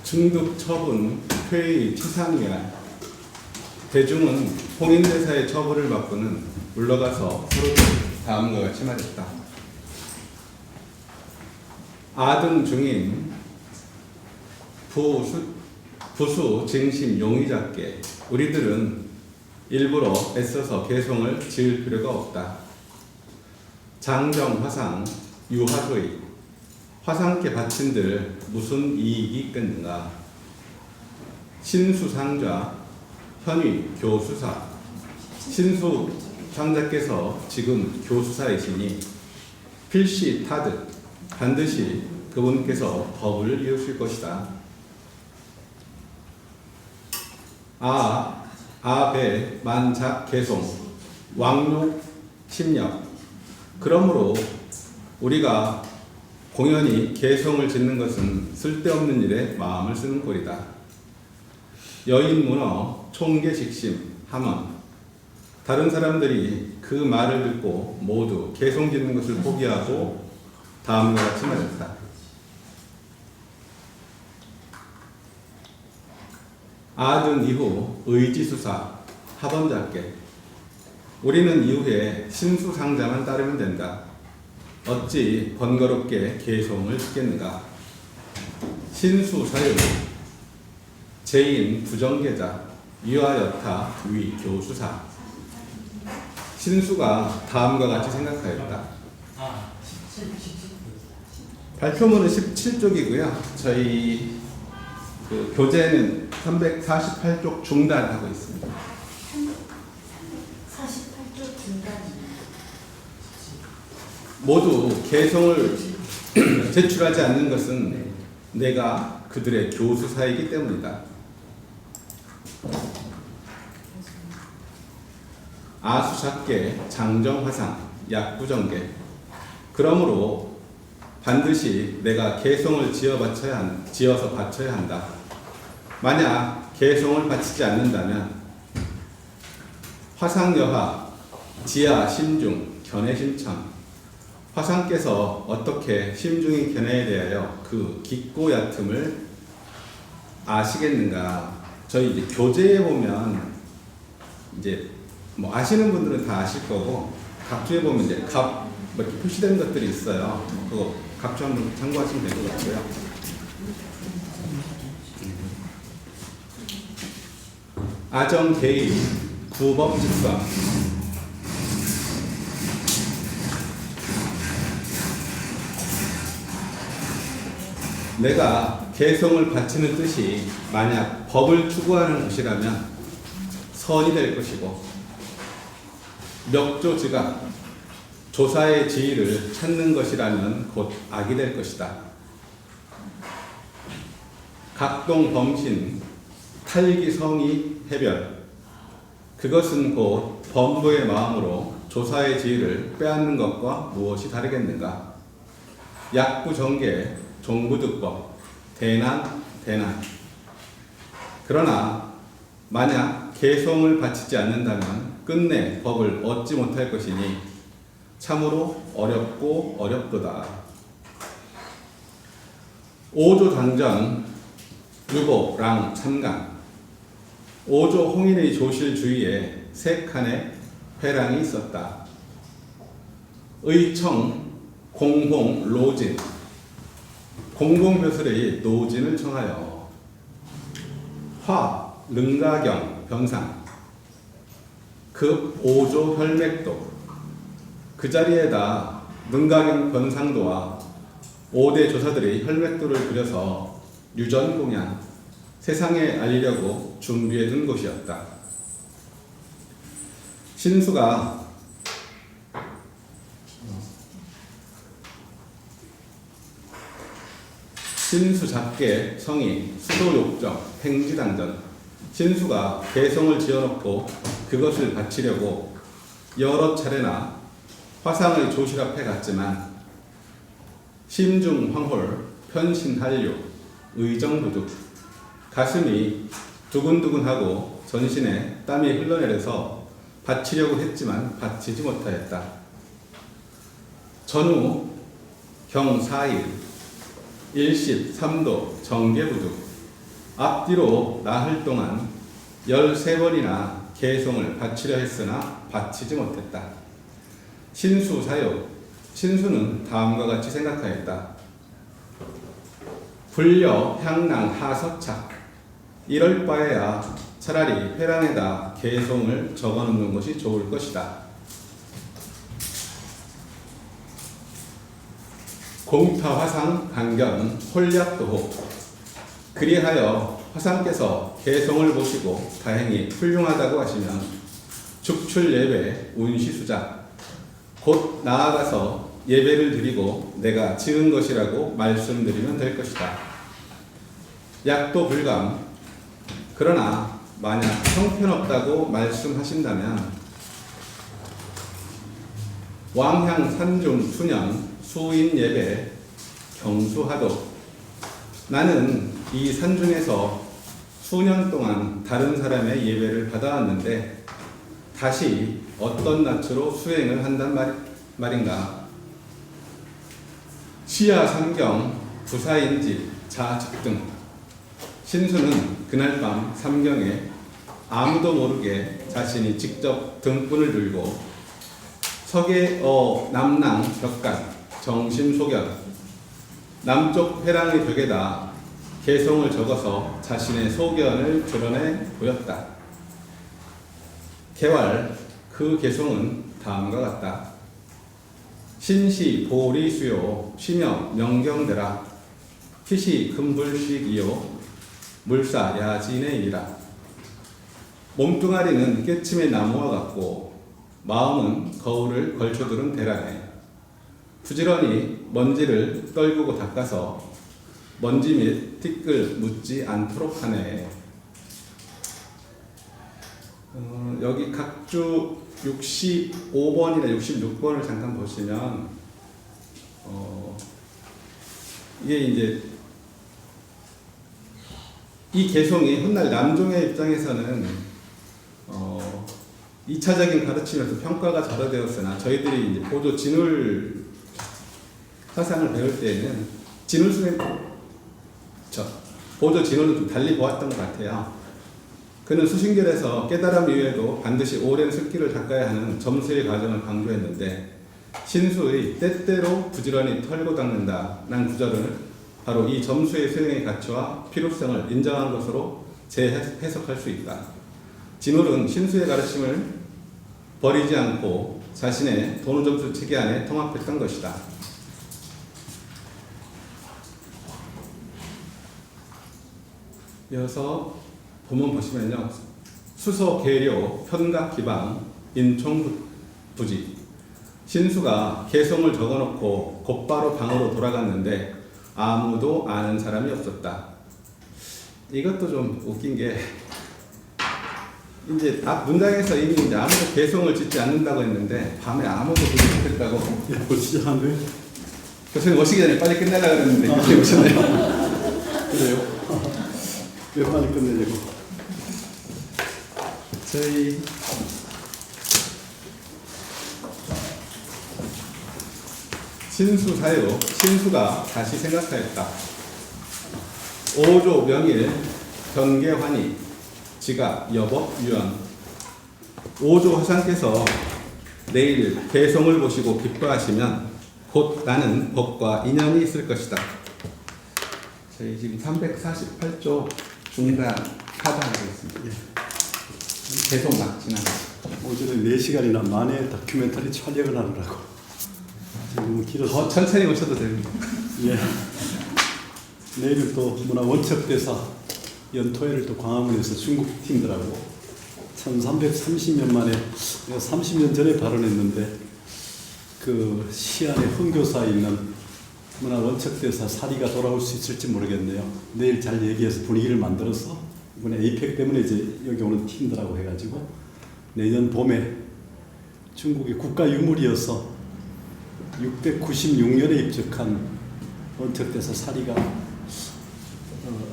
중득 처분 퇴의 치상이야. 대중은 홍인대사의 처벌을 받고는 물러가서 서로 다음과 같이 말했다. 아등 중인 부수 증심 용의자께 우리들은 일부러 애써서 개송을 지을 필요가 없다. 장정 화상 유화소의 화상께 바친들 무슨 이익이 있겠는가. 신수상자 현위 교수사 신수상자께서 지금 교수사이시니 필시 타듯 반드시 그분께서 법을 이루실 것이다. 아배 만작 개송 왕욕 심력. 그러므로 우리가 공연히 개송을 짓는 것은 쓸데없는 일에 마음을 쓰는 꼴이다. 여인문어 총계식심 함언. 다른 사람들이 그 말을 듣고 모두 개송 짓는 것을 포기하고 다음과 같이 말했다. 아등 이후 의지수사 하번자께 우리는 이후에 신수상자만 따르면 된다. 어찌 번거롭게 개송을 짓겠는가. 신수사유 제인 부정계자 유아여타 위 교수사. 신수가 다음과 같이 생각하였다. 발표문은 17쪽이고요. 저희 교재는 348쪽 중단하고 있습니다. 48쪽 중단. 모두 개송을 제출하지 않는 것은 내가 그들의 교수사이기 때문이다. 아수작계 장정화상 약부정계. 그러므로 반드시 내가 개송을 지어서 바쳐야 한다. 만약 개송을 바치지 않는다면 화상여하 지하 심중 견해심천. 화상께서 어떻게 심중인 견해에 대하여 그 깊고 얕음을 아시겠는가. 저희 이제 교재에 보면 이제 뭐 아시는 분들은 다 아실 거고 각주에 보면 이제 이렇게 표시된 것들이 있어요. 그거 각주 한번 참고하시면 될 것 같고요. 아정 개의 구법직사. 내가 개송을 바치는 뜻이 만약 법을 추구하는 것이라면 선이 될 것이고 멱조지가 조사의 지위를 찾는 것이라면 곧 악이 될 것이다. 각동 범신 탈기성의 해별. 그것은 곧 범부의 마음으로 조사의 지위를 빼앗는 것과 무엇이 다르겠는가. 약부정계 종부득법 대난. 그러나 만약 개송을 바치지 않는다면 끝내 법을 얻지 못할 것이니 참으로 어렵고 어렵도다. 오조당전 유보랑 참강. 오조 홍인의 조실 주위에 3칸의 회랑이 있었다. 의청 공봉 로진. 공봉벼슬의 노진을 청하여 화 능가경 병상 급 오조 혈맥도. 그 자리에다 능가경 변상도와 5대 조사들의 혈맥도를 그려서 유전공양 세상에 알리려고 준비해둔 곳이었다. 신수가 신수작계 성의 수도욕정 행지당전. 신수가 개송을 지어놓고 그것을 바치려고 여러 차례나 화상의 조실 앞에 갔지만 심중황홀 편신한류 의정부득. 가슴이 두근두근하고 전신에 땀이 흘러내려서 바치려고 했지만 바치지 못하였다. 전후 경 4일 일십 3도 정계부득. 앞뒤로 나흘 동안 13번이나 개송을 바치려 했으나 바치지 못했다. 신수사요. 신수는 다음과 같이 생각하였다. 불려 향랑 하서차. 이럴 바에야 차라리 회랑에다 개송을 적어놓는 것이 좋을 것이다. 공타 화상 강견 홀약도호. 그리하여 화상께서 개송을 보시고 다행히 훌륭하다고 하시면 죽출 예배 운시수자 곧 나아가서 예배를 드리고 내가 지은 것이라고 말씀드리면 될 것이다. 약도 불감. 그러나 만약 형편없다고 말씀하신다면 왕향 산중 수년 수인 예배 경수하도. 나는 이 산중에서 수년 동안 다른 사람의 예배를 받아왔는데 다시 어떤 낯으로 수행을 한단 말인가. 시야 삼경 부사인지 자즉등. 신수는 그날 밤 삼경에 아무도 모르게 자신이 직접 등불을 들고 서계어 남랑 벽간 정심소견 남쪽 회랑의 벽에다 개송을 적어서 자신의 소견을 드러내 보였다. 개왈 그 개송은 다음과 같다. 신시 보리수요 시명 명경대라 피시 금불식이요 물사 야진의이라. 몸뚱아리는 깨침의 나무와 같고 마음은 거울을 걸쳐두른 대라네. 부지런히 먼지를 떨구고 닦아서 먼지 및 티끌 묻지 않도록 하네. 여기 각주 65번이나 66번을 잠깐 보시면 이게 이제 이 개송이 훗날 남종의 입장에서는 2차적인 가르침에서 평가가 자료되었으나 저희들이 이제 보조 진울 사상을 배울 때에는 진울 수행 보조 진울은 좀 달리 보았던 것 같아요. 그는 수신결에서 깨달음 이후에도 반드시 오랜 습기를 닦아야 하는 점수의 과정을 강조했는데 신수의 때때로 부지런히 털고 닦는다라는 구절을 바로 이 점수의 수행의 가치와 필요성을 인정한 것으로 재해석할 수 있다. 진울은 신수의 가르침을 버리지 않고 자신의 도노점수 체계 안에 통합했던 것이다. 이어서 본문 보시면요. 수소 계료 편각 기방 인총 부지. 신수가 개송을 적어놓고 곧바로 방으로 돌아갔는데 아무도 아는 사람이 없었다. 이것도 좀 웃긴 게 이제 앞 문장에서 이미 이제 아무도 개송을 짓지 않는다고 했는데 밤에 아무도 보지 못했다고. 벌써 시작한 거예요? 교수님 오시기 전에 빨리 끝내려고 했는데 교수님 오셨네요. 그래요? 왜 빨리 끝내려고? 저희 신수사요. 신수가 다시 생각하였다. 5조 명일 변계환희 지각 여법 유연. 5조 화상께서 내일 개송을 보시고 기뻐하시면 곧 나는 법과 인연이 있을 것이다. 저희 지금 348조 중간 하단하고 있습니다. 계속 막 지나가요. 오전에 4시간이나 만에 다큐멘터리 촬영을 하느라고 너무 길어서 더 천천히 오셔도 됩니다. 예. 내일은 또 문화 원척대사 연토회를 또 광화문에서 중국 팀들하고 1330년 만에 내가 30년 전에 발언했는데 그 시안에 흥교사에 있는 문화 원척대사 사리가 돌아올 수 있을지 모르겠네요. 내일 잘 얘기해서 분위기를 만들어서 이번에 에이펙 때문에 이제 여기 오는 팀들하고 해가지고 내년 봄에 중국이 국가 유물이어서 696년에 입적한 원척대사 사리가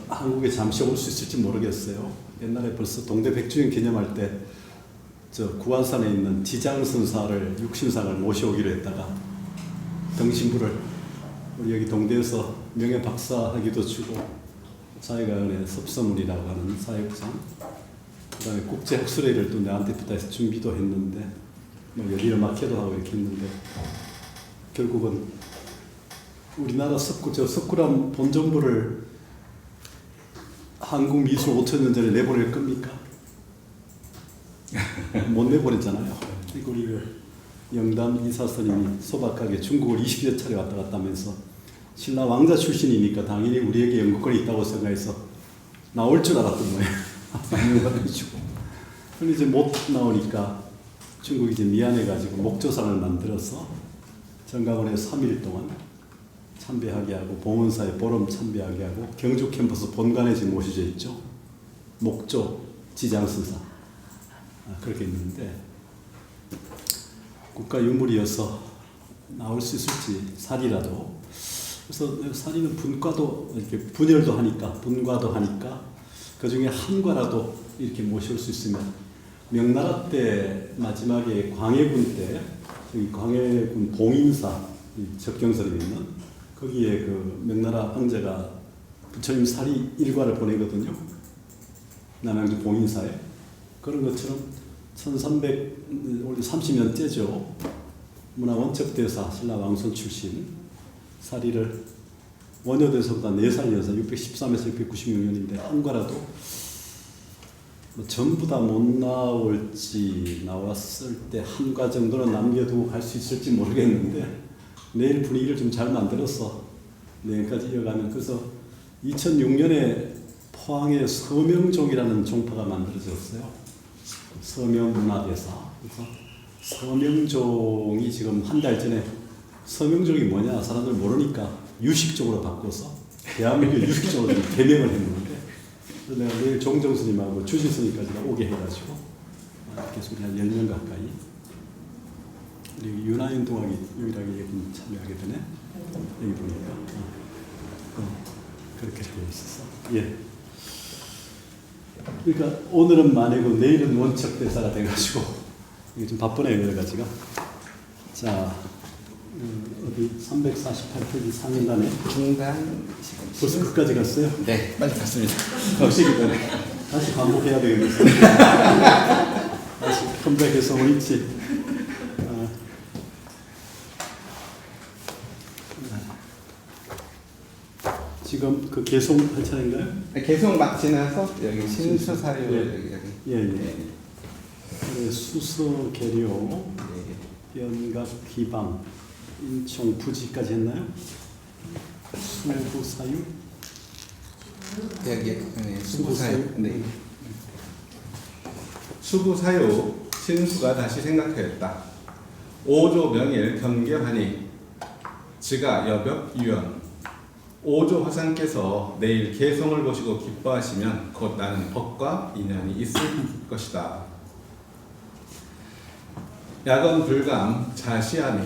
한국에 잠시 올 수 있을지 모르겠어요. 옛날에 벌써 동대 백주년 기념할 때 저 구안산에 있는 지장선사를 육신상을 모셔오기로 했다가 등신부를 우리 여기 동대에서 명예 박사학위도 주고 자유가은의 섭서물이라고 하는 사역장, 그다음에 국제학술회를 또 내한테 부탁해서 준비도 했는데 뭐 여기를 막혀도 하고 이렇게 했는데 결국은 우리나라 석굴암 본정부를 한국 미술 5천년 전에 내보낼 겁니까? 못 내보냈잖아요. 그리고 우리를 영담 이사스님이 소박하게 중국을 20여 차례 왔다 갔다 하면서 신라 왕자 출신이니까 당연히 우리에게 영국권이 있다고 생각해서 나올 줄 알았던 거예요. 그런데 이제 못 나오니까 중국이 이제 미안해가지고 목조상을 만들어서 정강원에 3일 동안 참배하게 하고 봉원사에 보름 참배하게 하고 경주 캠퍼스 본관에 지금 모셔져 있죠. 목조 지장선사 그렇게 있는데 국가유물이어서 나올 수 있을지 살이라도. 그래서 살이는 분과도 이렇게 분열도 하니까 그 중에 한 과라도 이렇게 모실 수 있으면 명나라 때 마지막에 광해군 때 여기 광해군 봉인사 적경설에 있는 거기에 그 명나라 황제가 부처님 살이 일과를 보내거든요. 남양주 봉인사에. 그런 것처럼 1330년째죠. 문화원척대사 신라 왕손 출신 사리를 원효대사보다 4살 여사 613에서 696년인데 한과라도 뭐 전부 다 못 나올지 나왔을 때 한과 정도는 남겨두고 갈 수 있을지 모르겠는데 내일 분위기를 좀 잘 만들어서 내일까지 이어가면. 그래서 2006년에 포항에 서명종이라는 종파가 만들어졌어요. 서명문화대사. 그래서 서명종이 지금 한 달 전에 서명종이 뭐냐 사람들 모르니까 유식종으로 바꿔서 대한민국 유식종으로 개명을 했는데 그래서 내가 내일 종정스님하고 주지스님까지 오게 해가지고 계속 우리 한 10년 가까이 그리고 윤하윤동학이 유일하게 여기 참여하게 되네. 여기 보니까 그렇게 되어 있었어. 예. 그러니까 오늘은 만회고 내일은 원척대사가 돼가지고 이게 좀 바쁘네요 여러 가지가. 자 어디 348페이지 상인단에 중간 벌써 끝까지 갔어요? 네, 빨리 갔습니다. 없이기 때문에 다시 반복해야 되겠어요. 다시 컴백해서 오있지. 지금 그 개송 할 차례인가요? 계속 막 지나서 여기 신수사료 예. 여기. 예. 네. 그래, 수서 계료, 연각 기방, 인총 부지까지 했나요? 수부사유? 여기 수부사유. 네. 수부사유 신수가 다시 생각하였다. 5조 명일 경계하니 지가 여벽 유연 5조 화상께서 내일 개성을 보시고 기뻐하시면 곧 나는 법과 인연이 있을 것이다. 야건 불감 자시하니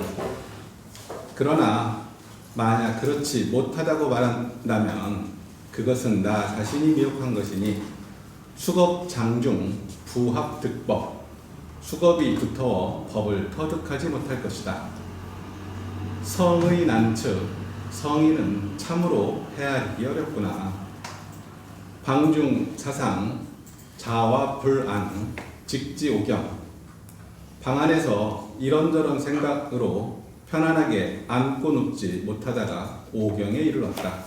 그러나 만약 그렇지 못하다고 말한다면 그것은 나 자신이 미혹한 것이니 수겁 장중 부합 득법 수겁이 두터워 법을 터득하지 못할 것이다. 성의 난처 성의는 참으로 헤아리기 어렵구나. 방중 사상 자와 불안 직지오경 방 안에서 이런저런 생각으로 편안하게 앉고 눕지 못하다가 오경에 이르렀다.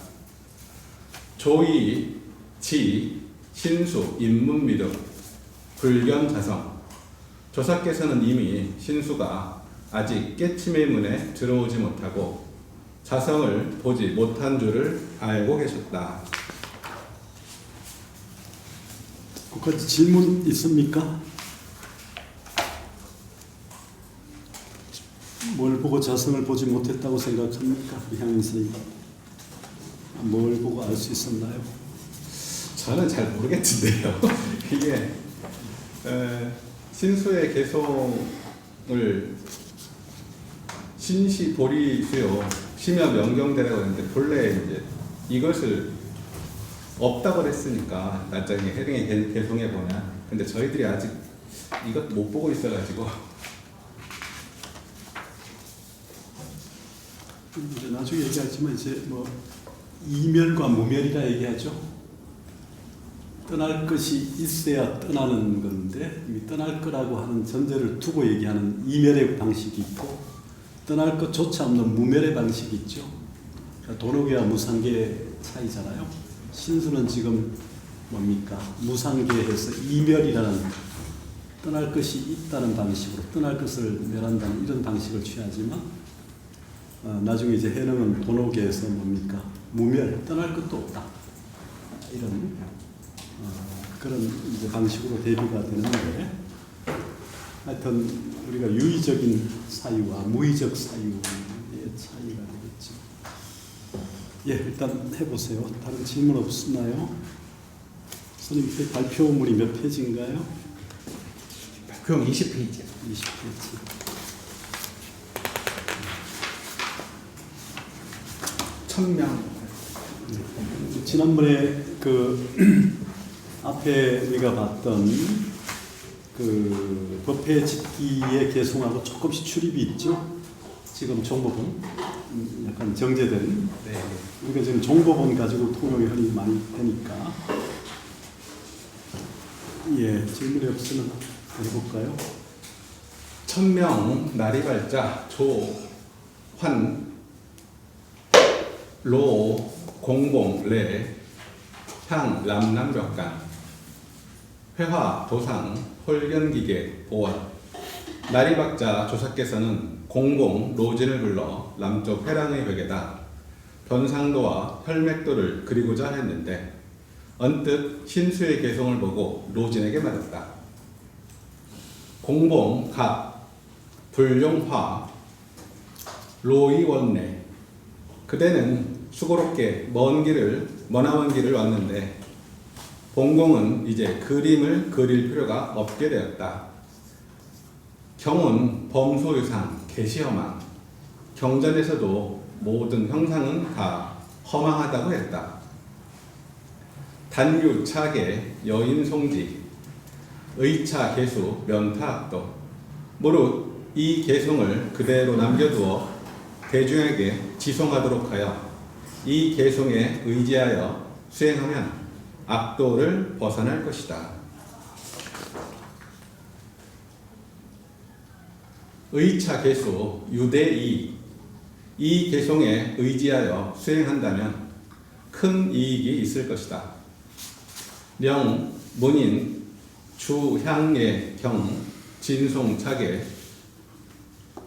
조이, 지, 신수, 인문미득, 불견자성 조사께서는 이미 신수가 아직 깨침의 문에 들어오지 못하고 자성을 보지 못한 줄을 알고 계셨다. 거기까지 질문 있습니까? 뭘 보고 자성을 보지 못했다고 생각합니까? 우리 향인 선생님. 뭘 보고 알 수 있었나요? 저는 잘 모르겠는데요. 이게 신수의 개송을 신시 보리수요 심야 명경대라고 했는데 본래 이제 이것을 없다고 했으니까 나중에 해령에 개송해 보면 근데 저희들이 아직 이것 못 보고 있어가지고 이제 나중에 얘기하지만 이제 뭐 이멸과 무멸이라 얘기하죠. 떠날 것이 있어야 떠나는 건데 이 떠날 거라고 하는 전제를 두고 얘기하는 이멸의 방식이 있고 떠날 것조차 없는 무멸의 방식이 있죠. 그러니까 도노개와 무상계의 차이잖아요. 신수는 지금 뭡니까? 무상계에서 이멸이라는 떠날 것이 있다는 방식으로 떠날 것을 멸한다는 이런 방식을 취하지만 나중에 이제 해능은 도노계에서 뭡니까? 무멸, 떠날 것도 없다. 이런 그런 이제 방식으로 대비가 되는데 하여튼 우리가 유의적인 사유와 무의적 사유의 차이가 되겠죠. 예, 일단 해보세요. 다른 질문 없나요? 선생님, 그 발표물이 몇 페이지인가요? 발표용 20페이지. 20페이지. 천명. 지난번에 그 앞에 우리가 봤던 그 법회 집기의 개송하고 조금씩 출입이 있죠. 지금 종법은 약간 정제된. 네. 우리가 지금 종법은 가지고 통용이 흔히 많이 되니까. 예, 질문이 없으면 해볼까요? 천명 나리발자 조환 로 공봉 레 향 람남벽간 회화 도상 홀견기계 보원 나리박자 조사께서는 공봉 로진을 불러 남쪽 회랑의 벽에다 변상도와 혈맥도를 그리고자 했는데 언뜻 신수의 개성을 보고 로진에게 말했다. 공봉 갑 불용화 로이원내 그대는 수고롭게 머나먼 길을 왔는데 봉공은 이제 그림을 그릴 필요가 없게 되었다. 경은 범소유상 개시허망 경전에서도 모든 형상은 다 허망하다고 했다. 단유 차계 여인 송지 의차 개수 면타악도 무릇 이 개송을 그대로 남겨두어 대중에게 지송하도록 하여 이 개송에 의지하여 수행하면 악도를 벗어날 것이다. 의차 개수 유대이 이 개송에 의지하여 수행한다면 큰 이익이 있을 것이다. 령 문인 주향예 경 진송차계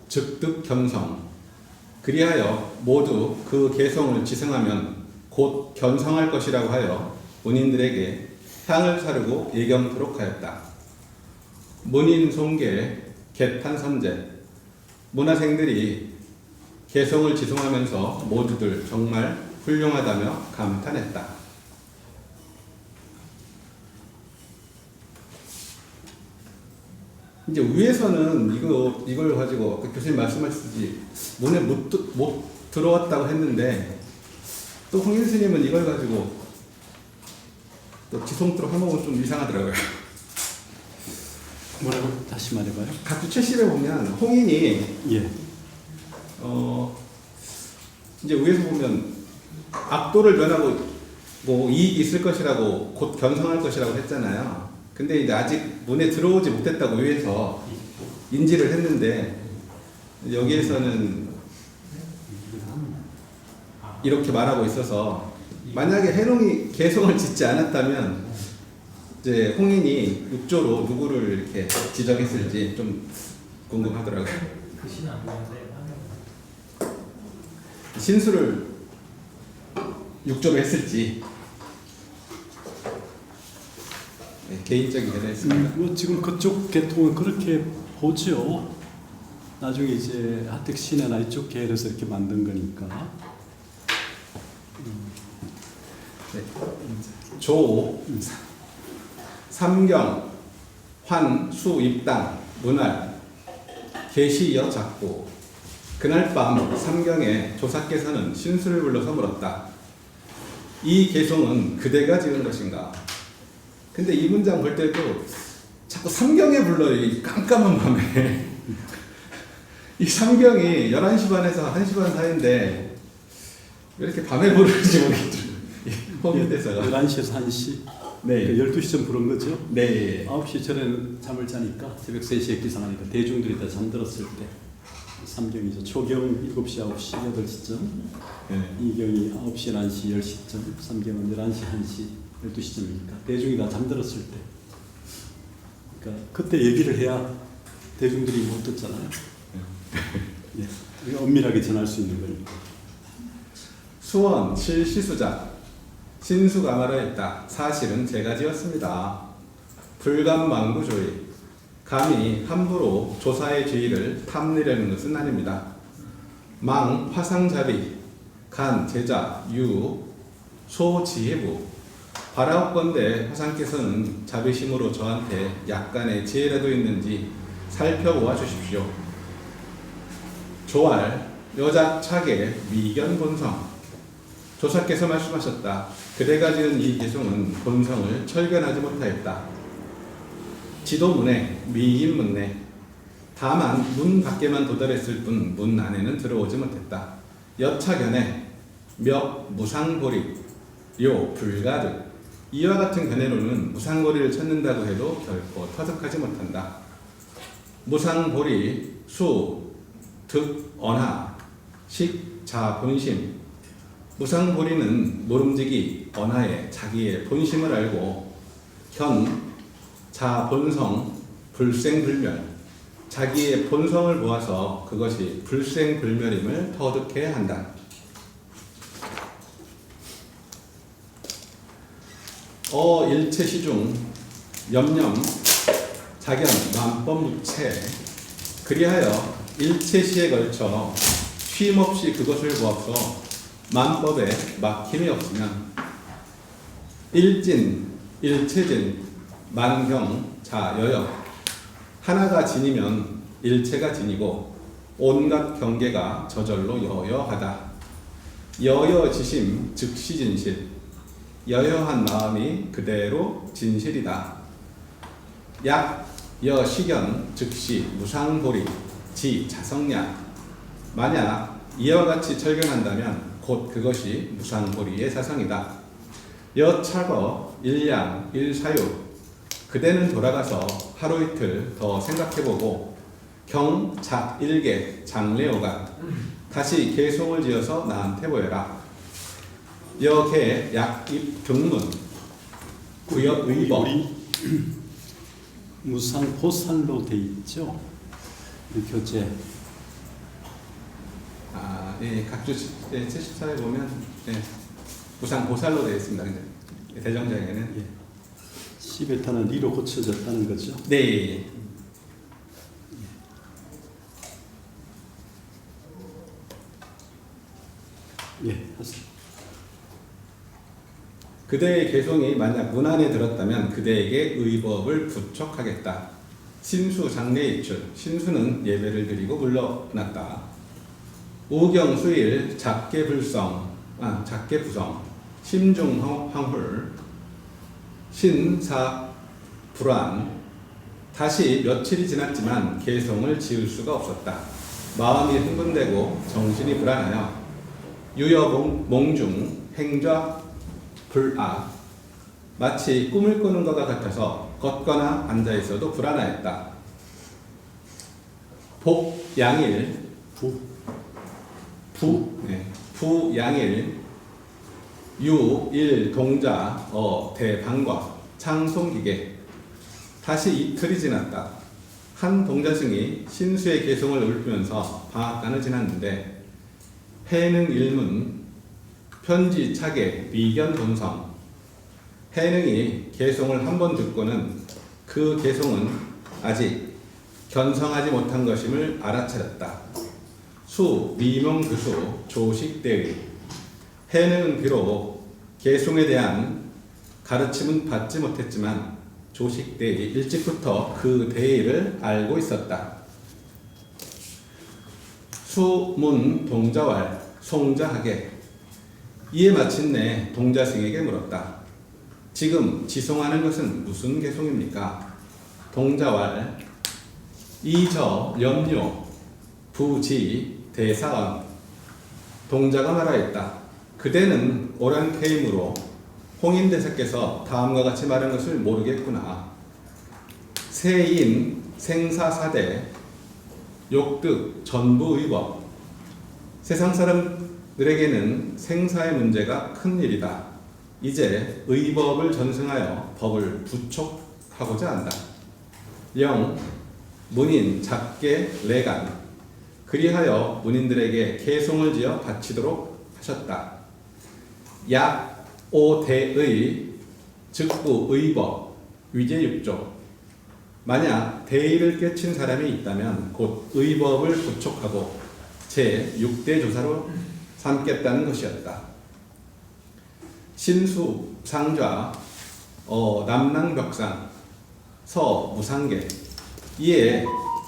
즉득 견성 그리하여 모두 그 개성을 지성하면 곧 견성할 것이라고 하여 문인들에게 향을 사르고 예경토록 하였다. 문인 송계 개탄 선제 문화생들이 개성을 지송하면서 모두들 정말 훌륭하다며 감탄했다. 이제 위에서는 이걸 가지고 교수님 말씀하셨듯이 문에 못 들어왔다고 했는데 또 홍인 스님은 이걸 가지고 또 지송토록 하는 건 좀 이상하더라고요. 뭐라고 다시 말해봐요? 각주 70에 보면 홍인이 예. 이제 위에서 보면 악도를 면하고 뭐 이익이 있을 것이라고 곧 견성할 것이라고 했잖아요. 근데 이제 아직 문에 들어오지 못했다고 위에서 인지를 했는데 여기에서는 이렇게 말하고 있어서 만약에 해롱이 개성을 짓지 않았다면 이제 홍인이 육조로 누구를 이렇게 지적했을지 좀 궁금하더라고요. 신수를 육조로 했을지 네, 개인적인 견해였습니다. 뭐 지금 그쪽 계통은 그렇게 보죠. 나중에 이제 하택 신해나 이쪽 계열에서 이렇게 만든 거니까. 네. 조 삼경 환 수 입당 문활 계시여 작고 그날 밤 삼경에 조사께서는 신수를 불러서 물었다. 이 개송은 그대가 지은 것인가? 근데 이 문장 볼 때도 자꾸 삼경에 불러요. 이 깜깜한 밤에. 이 삼경이 11시 반에서 1시 반 사이인데 왜 이렇게 밤에 부르는지 모르겠더라고요. 포기돼서요. 11시에서 1시. 네. 12시쯤 부른 거죠? 네. 9시 전에는 잠을 자니까 새벽 3시에 기상하니까 대중들이 다 잠들었을 때 삼경이죠. 초경 7시, 9시, 8시쯤, 네. 이경이 9시, 1시, 10시쯤, 삼경은 11시, 1시, 12시쯤이니까 대중이 다 잠들었을 때. 그러니까 그때 얘기를 해야 대중들이 못 듣잖아요. 예. 이거 엄밀하게 전할 수 있는 거니까. 수원 칠시수작 신수가 말하였다. 사실은 제가 지었습니다. 불감망구조의 감히 함부로 조사의 죄의를 탐내려는 것은 아닙니다. 망 화상자비 간 제자 유 소지혜부 바라옵건대 화상께서는 자비심으로 저한테 약간의 지혜라도 있는지 살펴보아 주십시오. 조알 여자차계 미견본성 조사께서 말씀하셨다. 그대가 지은 이 개송은 본성을 철견하지 못하였다. 지도문에 미인문내 다만 문 밖에만 도달했을 뿐 문 안에는 들어오지 못했다. 여차견에 몇 무상고리 요 불가득 이와 같은 견해로는 무상고리를 찾는다고 해도 결코 터득하지 못한다. 무상고리 수, 득, 언하, 식, 자, 본심 무상보리는 모름지기 언하에 자기의 본심을 알고 현, 자, 본성, 불생불멸 자기의 본성을 보아서 그것이 불생불멸임을 터득해야 한다. 일체시중 염염 자견 만법무체 그리하여 일체시에 걸쳐 쉼없이 그것을 보아서 만법에 막힘이 없으면 일진, 일체진, 만경, 자여여 하나가 진이면 일체가 진이고 온갖 경계가 저절로 여여하다. 여여지심 즉시 진실 여여한 마음이 그대로 진실이다. 약, 여시견 즉시 무상보리 지 자성약 만약 이와 같이 철견한다면 곧 그것이 무상보리의 사상이다. 여차거 일양 일사유 그대는 돌아가서 하루 이틀 더 생각해보고 경작 일개 장래오가 다시 개송을 지어서 나한테 보여라. 여개 약입 등문 구역 의법 무상보살로 돼 있죠. 이 교재. 예, 각주 74에 보면 예, 무상보살로 되어 있습니다. 근데 대정장에는 예. 시베타는 리로 고쳐졌다는 거죠. 네. 예, 하세요. 그대의 개송이 만약 문 안에 들었다면 그대에게 의법을 부척하겠다. 신수 장례입출 신수는 예배를 드리고 물러났다. 우경수일 작계불성 작계부성 심중황홀 신사불안 다시 며칠이 지났지만 개송을 지을 수가 없었다. 마음이 흥분되고 정신이 불안하여 유여몽중 행좌 불악 마치 꿈을 꾸는 것과 같아서 걷거나 앉아있어도 불안하였다. 복양일 부양일 유일 동자 대방과 창송기계 다시 이틀이 지났다. 한 동자승이 신수의 개송을 읊으면서 방앗간을 지났는데 해능 일문 편지 차계 미견 본성 해능이 개송을 한 번 듣고는 그 개송은 아직 견성하지 못한 것임을 알아차렸다. 수 미명교수 조식대의 해능은 비록 개송에 대한 가르침은 받지 못했지만 조식대의 일찍부터 그 대의를 알고 있었다. 수문 동자왈 송자하게 이에 마침내 동자승에게 물었다. 지금 지송하는 것은 무슨 개송입니까? 동자왈 이저 염료 부지 대사원 동자가 말하였다. 그대는 오랑캐이므로 홍인대사께서 다음과 같이 말한 것을 모르겠구나. 세인 생사사대 욕득 전부의법. 세상 사람들에게는 생사의 문제가 큰 일이다. 이제 의법을 전승하여 법을 부촉하고자 한다. 영 문인 작게 레간. 그리하여 문인들에게 개송을 지어 바치도록 하셨다. 약 오대의 즉부 의법 위제육조. 만약 대의를 깨친 사람이 있다면 곧 의법을 부촉하고 제6대 조사로 삼겠다는 것이었다. 신수 상좌 남랑벽상 서무상계. 이에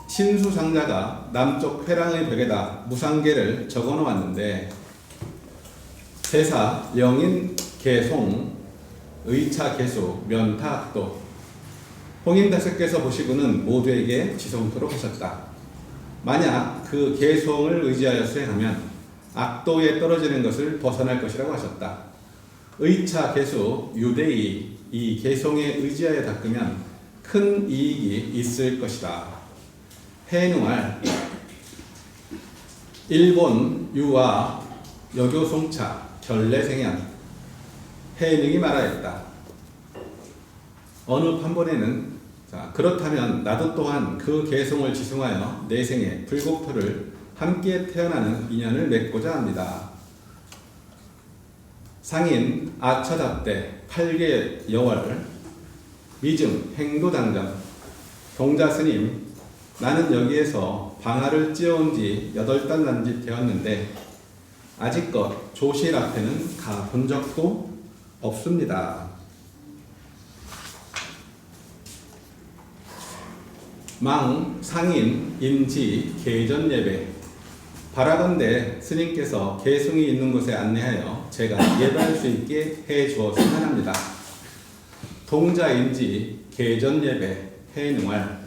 신수상자가 남쪽 회랑의 벽에다 무상계를 적어 놓았는데 세사 영인 개송 의차 개수 면타 악도. 홍인다섯께서 보시고는 모두에게 지송토록 하셨다. 만약 그 개송을 의지하여 수행하면 악도에 떨어지는 것을 벗어날 것이라고 하셨다. 의차 개수 유대이. 이 개송에 의지하여 닦으면 큰 이익이 있을 것이다. 해능할 일본 유아 여교송차 결례생연. 해능이 말하였다. 어느 판본에는 그렇다면 나도 또한 그 개송을 지송하여 내 생에 불국토를 함께 태어나는 인연을 맺고자 합니다. 상인 아처답대 8개 여월 미증 행도당정. 동자스님, 나는 여기에서 방아를 찧어온 지 8달 남짓 되었는데 아직껏 조실 앞에는 가본 적도 없습니다. 망 상인 인지 계전 예배. 바라건대 스님께서 개송이 있는 곳에 안내하여 제가 예배할 수 있게 해 주었으면 합니다. 동자인지 계전 예배 해능할.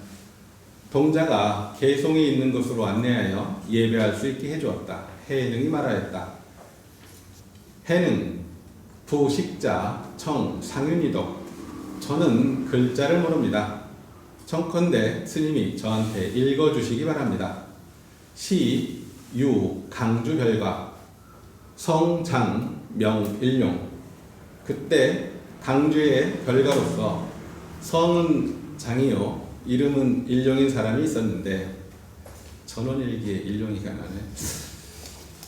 동자가 개송이 있는 곳으로 안내하여 예배할 수 있게 해 주었다. 해능이 말하였다. 해능 부식자 청 상윤이도. 저는 글자를 모릅니다. 청컨대 스님이 저한테 읽어주시기 바랍니다. 시, 유, 강주 별과 성, 장, 명, 일용. 그때 강주의 별가로서 성은 장이요 이름은 일용인 사람이 있었는데 전원일기에 일용이가 나네.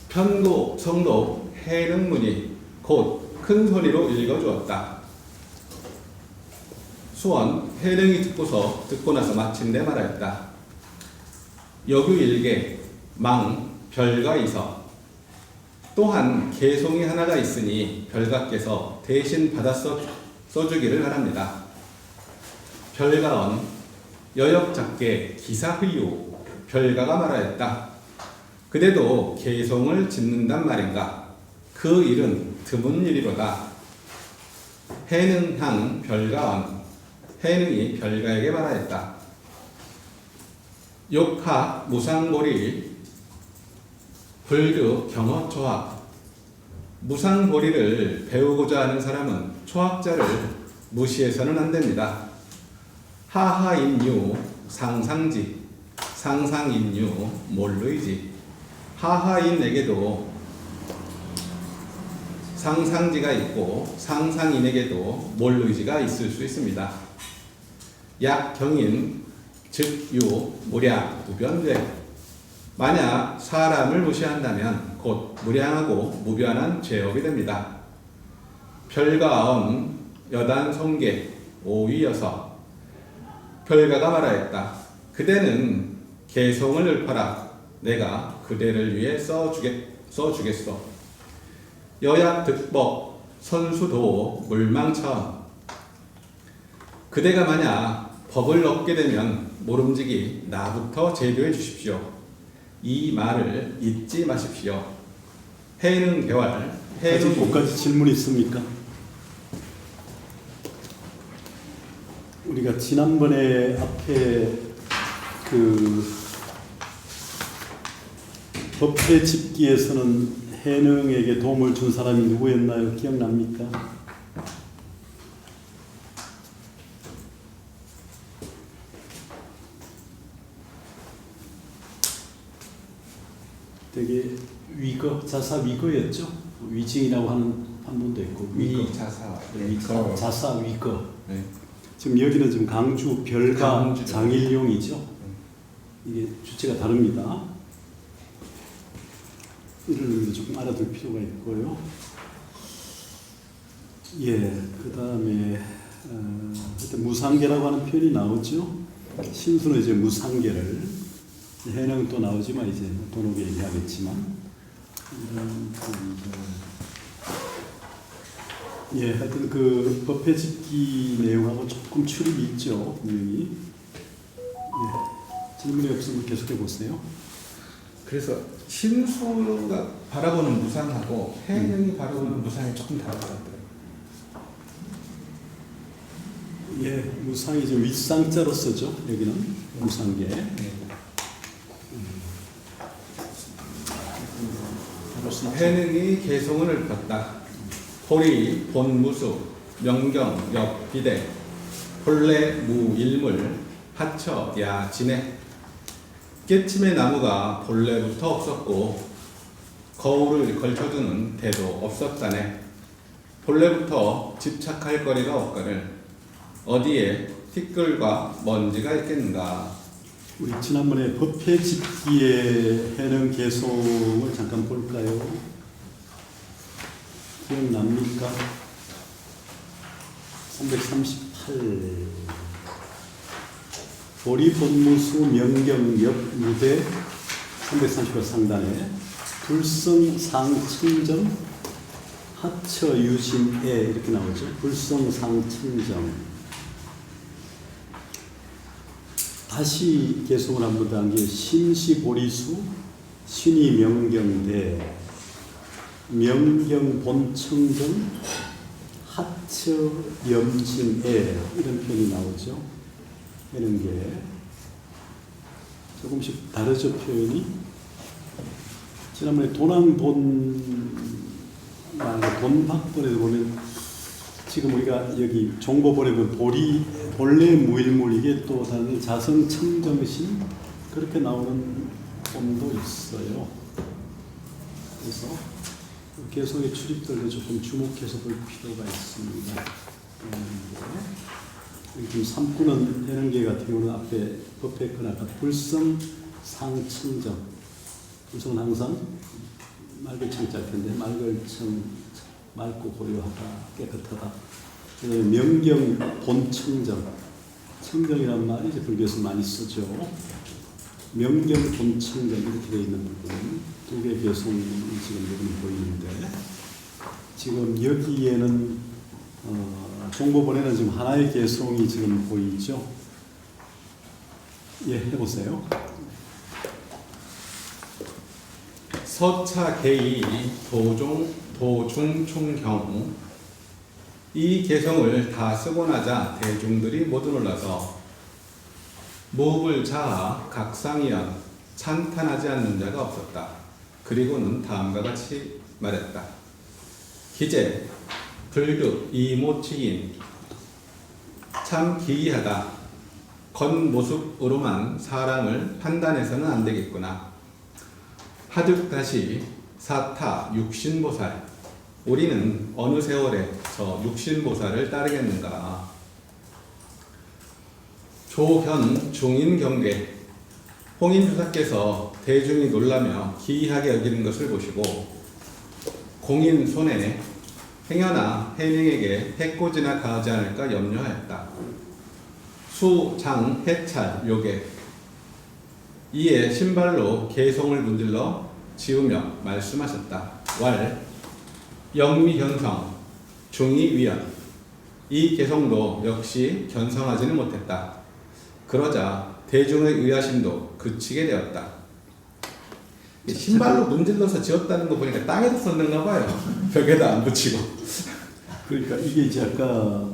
편도, 성도, 해능문이 곧 큰 소리로 읽어주었다. 수원 해능이 듣고 나서 마침내 말하였다. 여규일계 망 별가 이서. 또한 개송이 하나가 있으니 별가께서 대신 받아 써주기를 바랍니다. 별가언 여역작계 기사흐유. 별가가 말하였다. 그대도 개송을 짓는단 말인가? 그 일은 드문 일이로다. 해능향 별가언. 해능이 별가에게 말하였다. 욕학 무상보리 불교 경허초학. 무상보리를 배우고자 하는 사람은 초학자를 무시해서는 안 됩니다. 하하인유 상상지 상상인유 몰르이지. 하하인에게도 상상지가 있고 상상인에게도 몰의지가 있을 수 있습니다. 약경인 즉유 무량 무변죄. 만약 사람을 무시한다면 곧 무량하고 무변한 죄업이 됩니다. 별가언 여단 송계 오위여서. 별가가 말하였다. 그대는 개송을 읊어라. 내가 그대를 위해 써주겠소. 여약 득법 선수도 물망천. 그대가 만약 법을 얻게 되면 모름지기 나부터 제도해 주십시오. 이 말을 잊지 마십시오. 해능 개활 아직 끝까지 질문이 있습니까? 우리가 지난번에 앞에 그 법회 집기에서는 해능에게 도움을 준 사람이 누구였나요? 기억납니까? 되게 위거, 자사 위거였죠. 위증이라고 하는 한문도 있고 위거, 위자사. 자사 위거. 네. 지금 여기는 지금 강주 별가 강주. 장일용이죠. 이게 주체가 다릅니다. 이를 조금 알아둘 필요가 있고요. 예, 그 다음에 그때 무상계라고 하는 표현이 나오죠. 신수는 이제 무상계를, 해는 또 나오지만 이제 도노게 얘기하겠지만 이런 예, 하여튼 그 법회 집기 내용하고 조금 출입이 있죠, 분명히. 예, 질문이 없으면 계속해 보세요. 그래서 신수가 바라보는 무상하고 해능이 바라보는 무상이 조금 다르더라고요. 예, 무상이 좀 윗상자로 쓰죠. 여기는 무상계. 네. 그렇습니다. 해능이 개성을 폈다. 호리, 본무수, 명경, 역, 비대, 본래, 무, 일물, 하처, 야, 진해. 깨침의 나무가 본래부터 없었고 거울을 걸쳐두는 대도 없었다네. 본래부터 집착할 거리가 없거늘 어디에 티끌과 먼지가 있겠는가. 우리 지난번에 법회 집기의 해능 개송을 잠깐 볼까요? 기억납니까? 338 보리 본무수 명경역 무대 338 상단에 불성상층정 하처 유심애 이렇게 나오죠. 불성상층정. 다시 개송을 한번 한 게 심시보리수 신이 명경대 명경본청정 하처 염증애 이런 표현이 나오죠. 이런 게 조금씩 다르죠, 표현이. 지난번에 돈박본에도 보면 지금 우리가 여기 종보본에 보면 본래 무일물 이게 또 다른 자성청정신 그렇게 나오는 본도 있어요. 그래서 개성의 출입들도 조금 주목해서 볼 필요가 있습니다. 지금 3구는 해능계 같은 경우는 앞에 법회권 아까 불성 상청정 불성은 항상 맑을 청자일 텐데 맑을 청 맑고 고요하다 깨끗하다. 명경 본청정 청정이란 말이 이제 불교에서 많이 쓰죠. 명경 본청정 이렇게 되어 있는 부분 두 개의 개성이 지금 여기 보이는데 지금 여기에는 종보본에는 지금 하나의 개성이 지금 보이죠. 예, 해보세요. 서차 개이 도중총경 이 개성을 다 쓰고 나자 대중들이 모두 놀라서 무업을 자아 각상이연 찬탄하지 않는 자가 없었다. 그리고는 다음과 같이 말했다. 기재 불교 이모치인 참 기이하다. 겉모습으로만 사람을 판단해서는 안 되겠구나. 하득 다시 사타 육신보살 우리는 어느 세월에 저 육신보살을 따르겠는가. 조현 중인경계 홍인주사께서 대중이 놀라며 기이하게 여기는 것을 보시고 공인 손에 행여나 해능에게 해코지나 가하지 않을까 염려하였다. 수, 장, 해찰, 요계 이에 신발로 개성을 문질러 지으며 말씀하셨다. 왈, 영미견성, 중이위연 이 개성도 역시 견성하지는 못했다. 그러자 대중의 의아심도 그치게 되었다. 신발로 문질러서 지었다는 거 보니까 땅에도 썼는가 봐요. 벽에다 안 붙이고. 그러니까 이게 이제 아까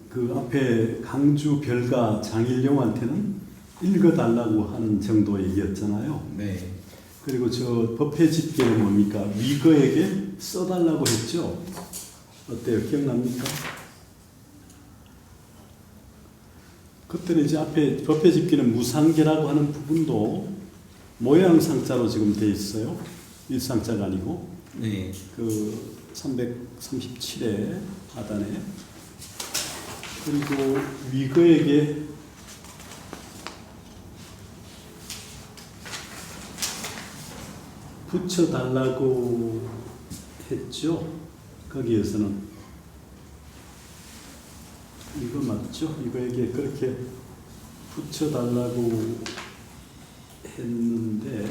그 앞에 강주 별가 장일용한테는 읽어달라고 하는 정도 얘기였잖아요. 네. 그리고 저 법회 집계는 뭡니까? 위거에게 써달라고 했죠. 어때요? 기억납니까? 그때는 이제 앞에 법회 집계는 무상계라고 하는 부분도 모양상자로 지금 돼 있어요. 일상자가 아니고 네. 그 337회 하단에 그리고 위거에게 붙여달라고 했죠. 거기에서는 이거 맞죠? 이거에게 그렇게 붙여달라고 했는데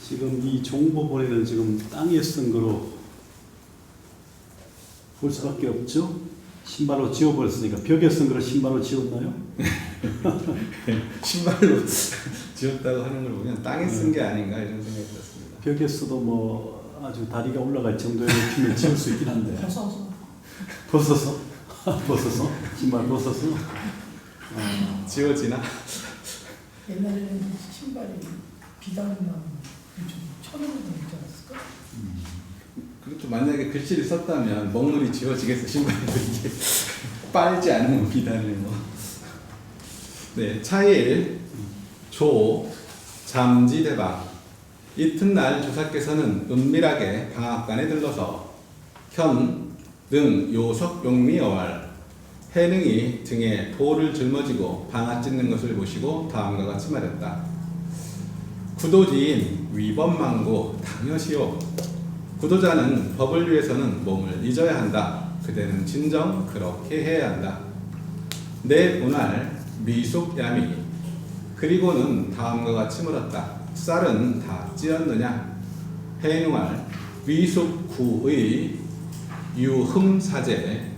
지금 이 종보본에는 지금 땅에 쓴 거로 볼 수밖에 없죠? 신발로 지워버렸으니까 벽에 쓴 거를 신발로 지웠나요? 신발로 지었다고 하는 걸 보면 땅에 쓴 게 아닌가 이런 생각이 들었습니다. 벽에 써도 뭐 아주 다리가 올라갈 정도의 높이면 지울 수 있긴 한데 벗어서 신발 벗어서 지워지나? 옛날에는 신발이 비단이나 좀 천원도 되지 않았을까? 그렇죠. 만약에 글씨를 썼다면 먹물이 지워지겠어. 신발도 이게 빨지 않는 비단을 뭐. 네, 차일 조 잠지대방 이튿날 조사께서는 은밀하게 방앗간에 들러서 현 등 요석 용미어왈 해능이 등에 돌을 짊어지고 방앗 찢는 것을 보시고 다음과 같이 말했다. 구도지인 위법망고 당여시오. 구도자는 법을 위해서는 몸을 잊어야 한다. 그대는 진정 그렇게 해야 한다. 내 본할 미숙야미. 그리고는 다음과 같이 물었다. 쌀은 다 찌었느냐? 해능할 위숙구의 유흠사제.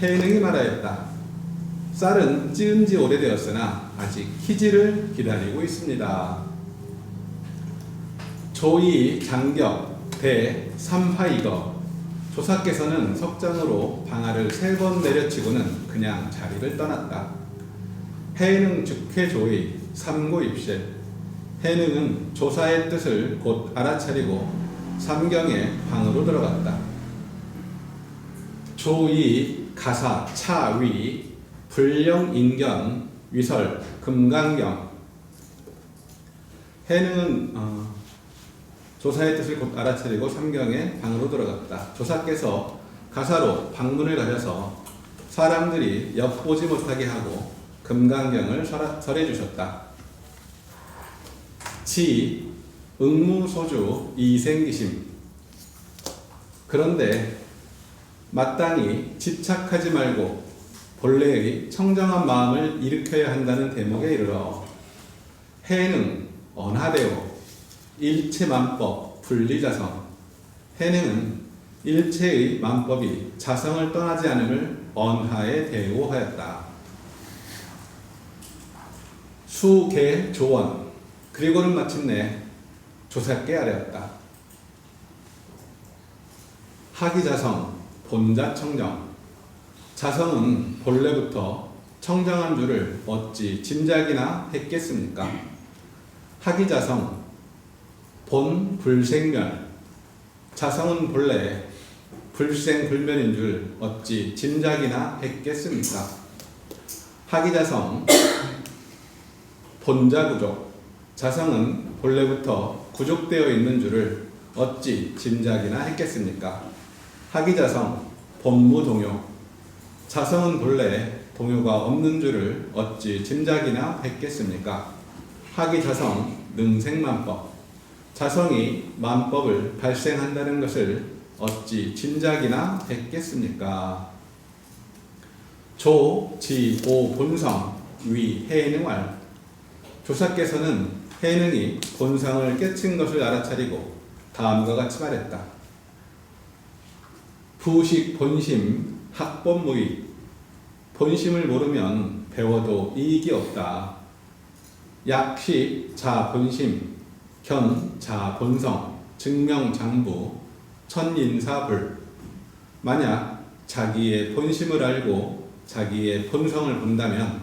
해능이 말하였다. 쌀은 찌은 지 오래되었으나 아직 희지를 기다리고 있습니다. 조이 장격 대 삼화이거. 조사께서는 석장으로 방아를 3번 내려치고는 그냥 자리를 떠났다. 해능 즉회조의 삼고입실. 해능은 조사의 뜻을 곧 알아차리고 삼경의 방으로 들어갔다. 조이 가사 차위 불령인견 위설 금강경. 해능은 조사의 뜻을 곧 알아차리고 삼경의 방으로 들어갔다. 조사께서 가사로 방문을 가려서 사람들이 엿보지 못하게 하고 금강경을 설해 주셨다. 지 응무소주 이생기심. 그런데 마땅히 집착하지 말고 본래의 청정한 마음을 일으켜야 한다는 대목에 이르러 해능 언하대오 일체만법 분리자성. 해능은 일체의 만법이 자성을 떠나지 않음을 언하에 대오하였다. 수계 조원. 그리고는 마침내 조사께 아뢰었다. 하기자성 본자청정. 자성은 본래부터 청정한 줄을 어찌 짐작이나 했겠습니까? 하기자성 본불생멸. 자성은 본래 불생불멸인 줄 어찌 짐작이나 했겠습니까? 하기자성 본자구족. 자성은 본래부터 구족되어 있는 줄을 어찌 짐작이나 했겠습니까? 하기자성 본무동요. 자성은 본래 동요가 없는 줄을 어찌 짐작이나 했겠습니까? 하기자성 능생만법. 자성이 만법을 발생한다는 것을 어찌 짐작이나 했겠습니까? 조, 지, 오, 본성, 위, 해능왈. 조사께서는 해능이 본성을 깨친 것을 알아차리고 다음과 같이 말했다. 부식 본심 학본무의. 본심을 모르면 배워도 이익이 없다. 약식 자본심 견 자본성 증명장부 천인사불. 만약 자기의 본심을 알고 자기의 본성을 본다면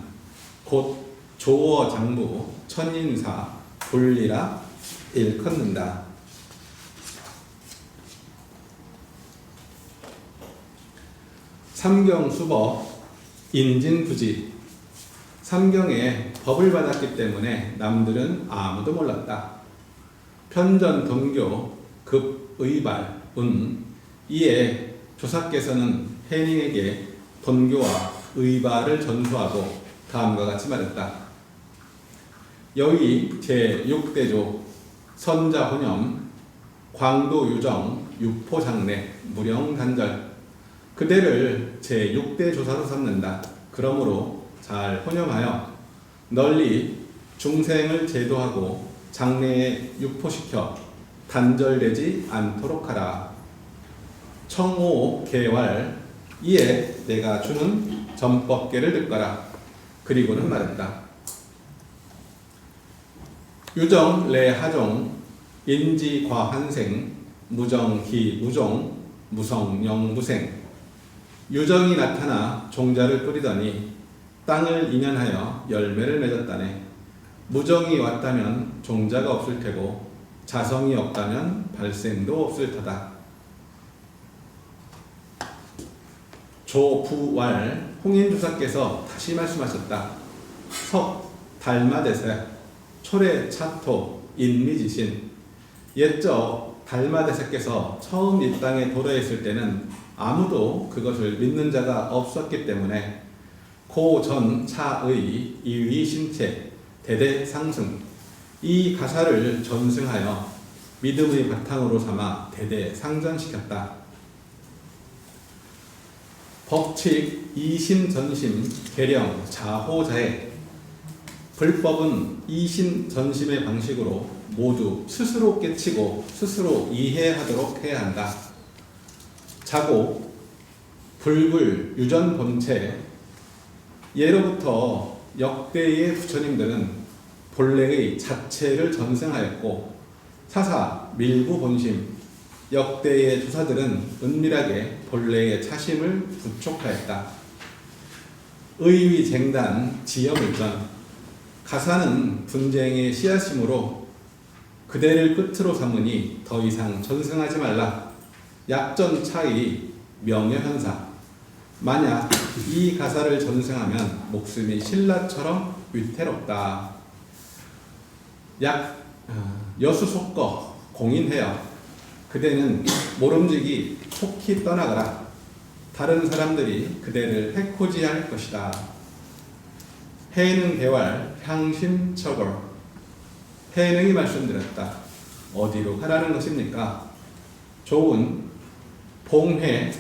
곧 조어장부 천인사 불리라 일컫는다. 삼경수법 인진부지. 삼경에 법을 받았기 때문에 남들은 아무도 몰랐다. 현전 동교 급 의발 운 이에 조사께서는 해닝에게 돈교와 의발을 전수하고 다음과 같이 말했다. 여의 제6대조 선자혼염 광도유정 육포장례 무령단절 그대를 제6대 조사로 삼는다. 그러므로 잘 혼염하여 널리 중생을 제도하고 장례에 육포시켜 단절되지 않도록 하라. 청오 개왈 이에 내가 주는 전법계를 듣거라. 그리고는 말했다. 유정 레하종 인지과한생 무정희 무종 무성영 무생 유정이 나타나 종자를 뿌리더니 땅을 인연하여 열매를 맺었다네. 무정이 왔다면 종자가 없을 테고 자성이 없다면 발생도 없을 터다. 조부왈 홍인주사께서 다시 말씀하셨다. 석 달마대세 초래 차토 인미지신 옛적 달마대세께서 처음 이 땅에 도래했을 때는 아무도 그것을 믿는 자가 없었기 때문에 고전 차의 이위 신체 대대 상승 이 가사를 전승하여 믿음의 바탕으로 삼아 대대 상전시켰다. 법칙 이심전심 계령 자호자애 불법은 이심전심의 방식으로 모두 스스로 깨치고 스스로 이해하도록 해야 한다. 자고 불불 유전본체 예로부터 역대의 부처님들은 본래의 자체를 전승하였고 사사 밀부본심 역대의 조사들은 은밀하게 본래의 차심을 부촉하였다. 의위쟁단 지엄을전 가사는 분쟁의 씨앗이므로 그대를 끝으로 삼으니 더 이상 전승하지 말라. 약전 차이 명예현사 만약 이 가사를 전승하면 목숨이 신라처럼 위태롭다. 여수속거 공인해요. 그대는 모름지기 속히 떠나가라. 다른 사람들이 그대를 해코지할 것이다. 해능 개왈 향심처걸 해능이 말씀드렸다. 어디로 가라는 것입니까? 좋은 봉회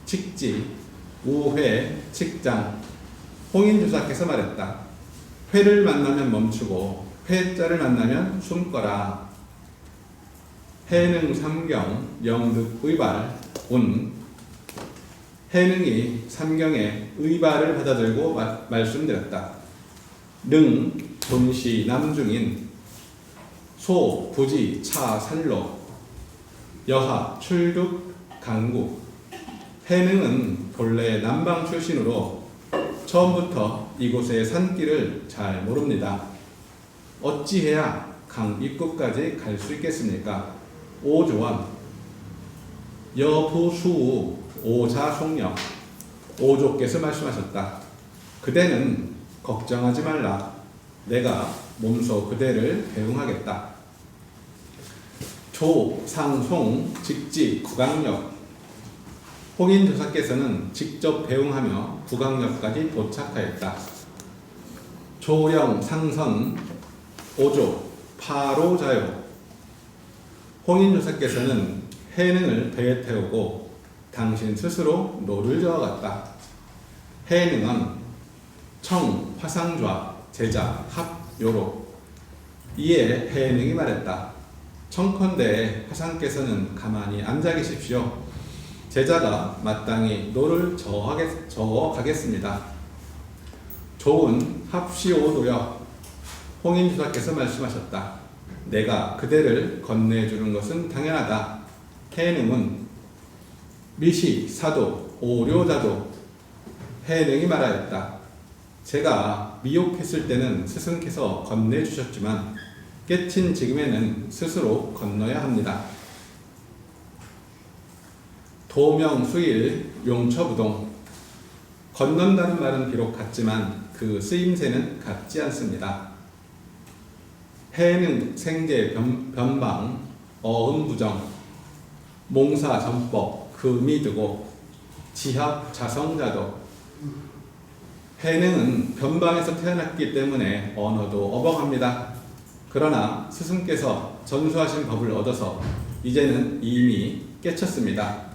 직지 우회 직장 홍인주사께서 말했다. 회를 만나면 멈추고 회자를 만나면 숨거라. 해능 삼경 영득 의발 운 해능이 삼경의 의발을 받아들고 말씀드렸다. 능 본시 남중인 소 부지 차 살로 여하 출득 강국 해능은 본래 남방 출신으로 처음부터 이곳의 산길을 잘 모릅니다. 어찌해야 강 입구까지 갈 수 있겠습니까? 오조원 여부수우 오자송령 오조께서 말씀하셨다. 그대는 걱정하지 말라. 내가 몸소 그대를 배웅하겠다. 조상송 직지 구강역 홍인조사께서는 직접 배웅하며 구강역까지 도착하였다. 조령 상선 오조 파로자요 홍인조사께서는 해능을 배에 태우고 당신 스스로 노를 저어갔다. 해능은 청 화상좌 제자 합요로 이에 해능이 말했다. 청컨대 화상께서는 가만히 앉아 계십시오. 제자가 마땅히 노를 저어가겠습니다. 좋은 합시오도여 홍인주사께서 말씀하셨다. 내가 그대를 건네주는 것은 당연하다. 해능은 미시 사도 오료자도 해능이 말하였다. 제가 미혹했을 때는 스승께서 건네주셨지만 깨친 지금에는 스스로 건너야 합니다. 도명수일 용처부동 건넌다는 말은 비록 같지만 그 쓰임새는 같지 않습니다. 해능 생제 변방 어음 부정 몽사 전법 금이 드고 지합 자성자도. 해능은 변방에서 태어났기 때문에 언어도 어벙합니다. 그러나 스승께서 전수하신 법을 얻어서 이제는 이미 깨쳤습니다.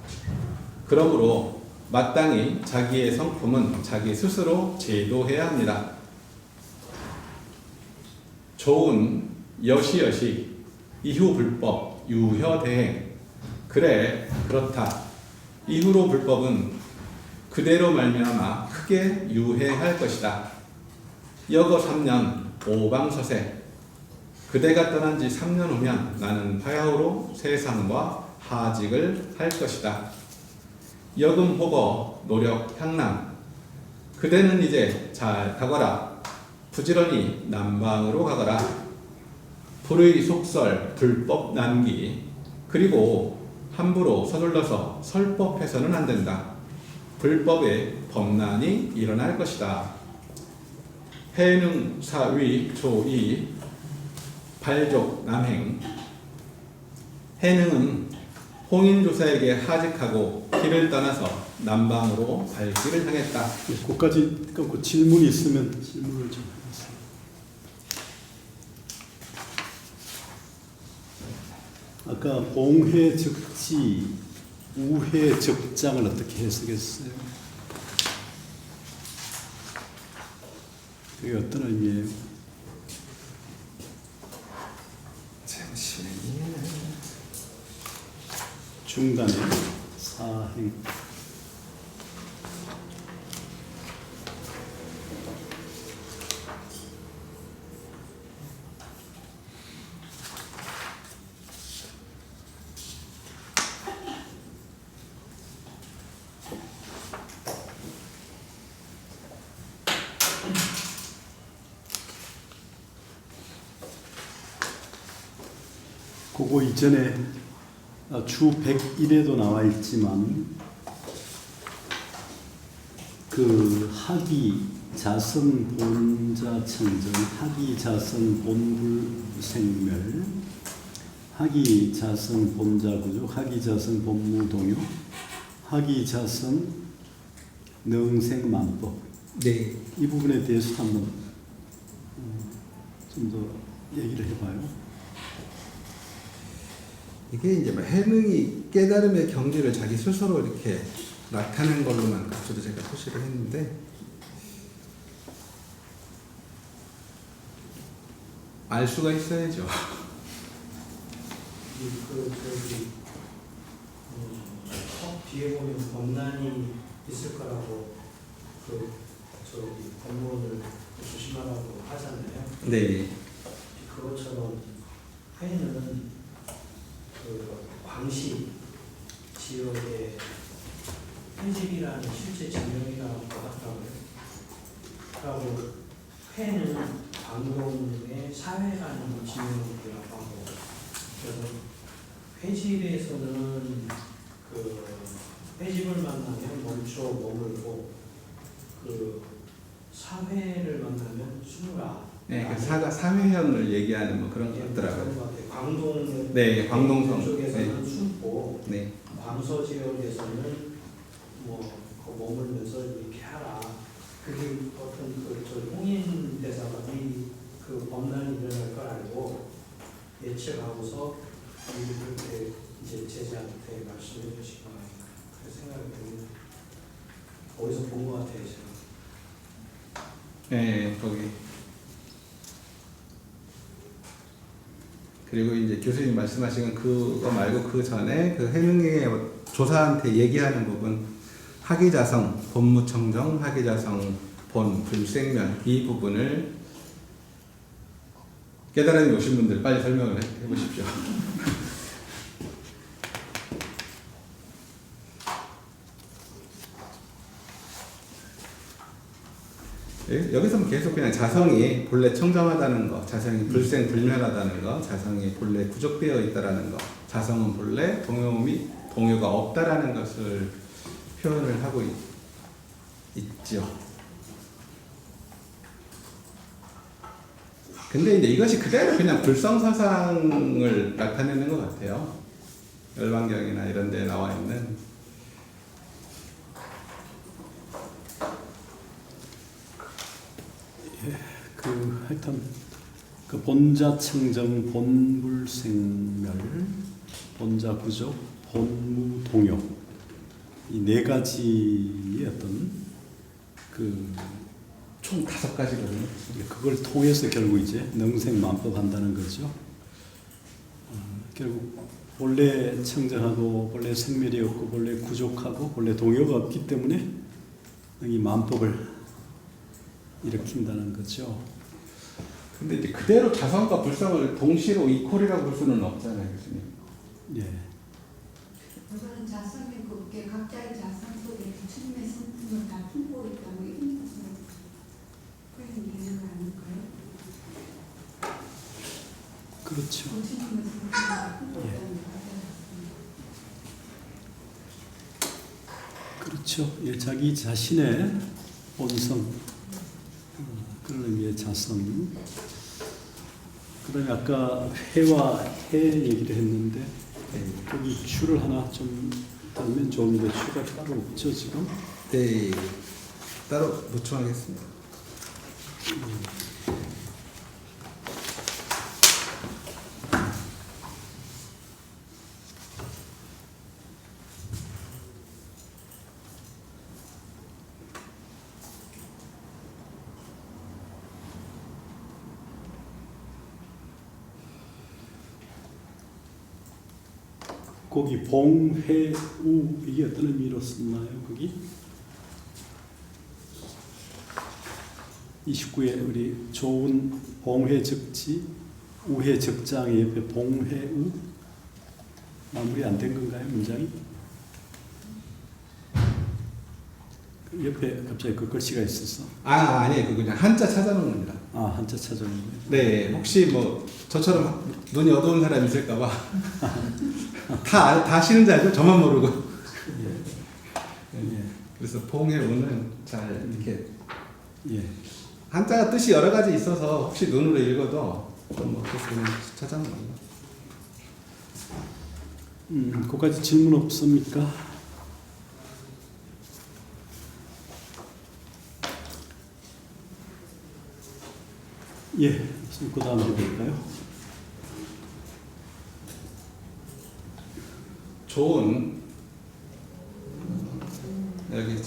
그러므로 마땅히 자기의 성품은 자기 스스로 제도해야 합니다. 좋은 여시여시 이후 불법 유효대행. 그래 그렇다. 이후로 불법은 그대로 말미암아 크게 유해할 것이다. 여거 3년 오방서세. 그대가 떠난 지 3년 후면 나는 바야흐로 세상과 하직을 할 것이다. 여금 호거 노력 향남. 그대는 이제 잘 가거라. 부지런히 남방으로 가거라. 불의 속설 불법 남기. 그리고 함부로 서둘러서 설법해서는 안 된다. 불법에 범난이 일어날 것이다. 해능 사위 조이 발족 남행. 해능은 홍인조사에게 하직하고 길을 떠나서 남방으로 발길을 향했다. 거기까지 끊고 질문이 있으면 질문을 좀 해주세요. 아까 봉회적지, 우회적장을 어떻게 해석했어요? 그게 어떤 의미예요? 잠시만요. 중간에 사행. 그거 이전에 주 101에도 나와 있지만 그 학이 자성 본자 청정, 학이 자성 본불생멸, 학이 자성 본자 구족, 학이 자성 본무 동요, 학이 자성 능생만법. 네. 이 부분에 대해서 한번 좀 더 얘기를 해봐요. 이게 이제 뭐 해능이 깨달음의 경지를 자기 스스로 이렇게 나타낸 걸로만 각주도 제가 표시를 했는데, 알 수가 있어야죠. 뒤에 보면 범난이 있을 거라고 법문을 조심하라고 하잖아요. 네. 그것처럼 회는 광시 지역의 편집이라는 실제 지명이라고 하더라고요. 그리고 회는 광동의 사회라는 지명이라고 하고, 그래서 회집에서는 회집을 만나면 멈춰 머물고, 사회를 만나면 숨으라. 네, 그 사회현을 얘기하는 뭐 그런 거 같더라고요. 광동, 네, 광동성 쪽에서는 네. 숨고, 네. 광서 지역에서는 머물면서 이렇게 하라. 그게 어떤 저 홍인 대사가 그 범란이 일어날 걸 알고 예측하고서 그렇게 이제 제자한테 말씀해 주신 거 아닌가 그런 생각이 듭니다. 어디서 본 것 같아요, 제가. 네, 거기. 그리고 이제 교수님 말씀하신 그거 말고 그 전에 그 해능의 조사한테 얘기하는 부분, 학위자성, 본무청정, 학위자성, 본, 불생면 이 부분을 깨달음이 오신 분들 빨리 설명을 해보십시오. 여기서 계속 그냥 자성이 본래 청정하다는 거, 자성이 불생 불멸하다는 거, 자성이 본래 구족되어 있다라는 거, 자성은 본래 동요가 없다라는 것을 표현을 하고 있죠. 근데 이제 이것이 그대로 그냥 불성사상을 나타내는 것 같아요. 열반경이나 이런 데 나와 있는. 하여튼 그 본자 청정, 본불생멸, 본자 부족, 본무동요 이 네 가지의 어떤 총 5가지거든요. 그걸 통해서 결국 이제 능생만법한다는 거죠. 결국 본래 청정하고 본래 생멸이 없고 본래 구족하고 본래 동요가 없기 때문에 이 만법을 일으킨다는 거죠. 근데 이제 그대로 자성과 불성을 동시로 이퀄이라고 볼 수는 없잖아요, 교수님. 예. 우선은 자성이 그게 각자의 자성 속에 부처님의 성품을 다 품고 있다고 이런 것을 그런 얘기는 아닐까요? 그렇죠. 부처님의 성품을 다 품고 예. 있다는 거죠. 그렇죠. 예, 자기 자신의 본성, 그런 의미의 자성. 그다음에 아까 해와 해 얘기를 했는데 거기 추를 하나 좀 달면 좋은데 추가 따로 없죠 지금? 네, 따로 보충하겠습니다. 거기 봉해우 이게 어떤 의미로 썼나요? 거기 29에 우리 좋은 봉해적지 우해적장의 옆에 봉해우 마무리 안 된 건가요? 문장이? 그 옆에 갑자기 그 글씨가 있어서 아니에요. 그 그냥 한자 찾아놓은 겁니다. 한자 찾아오는 거예요? 네, 혹시 뭐 저처럼 눈이 어두운 사람이 있을까봐 다 아시는 줄 알고 저만 모르고. 예. 그래서 봉해우는 잘 이렇게 예. 한자가 뜻이 여러 가지 있어서 혹시 눈으로 읽어도 좀뭐 그냥 찾아놓은 겁니다. 그까지 질문 없습니까? 예, 그 다음 해볼까요? 좋은 여기네.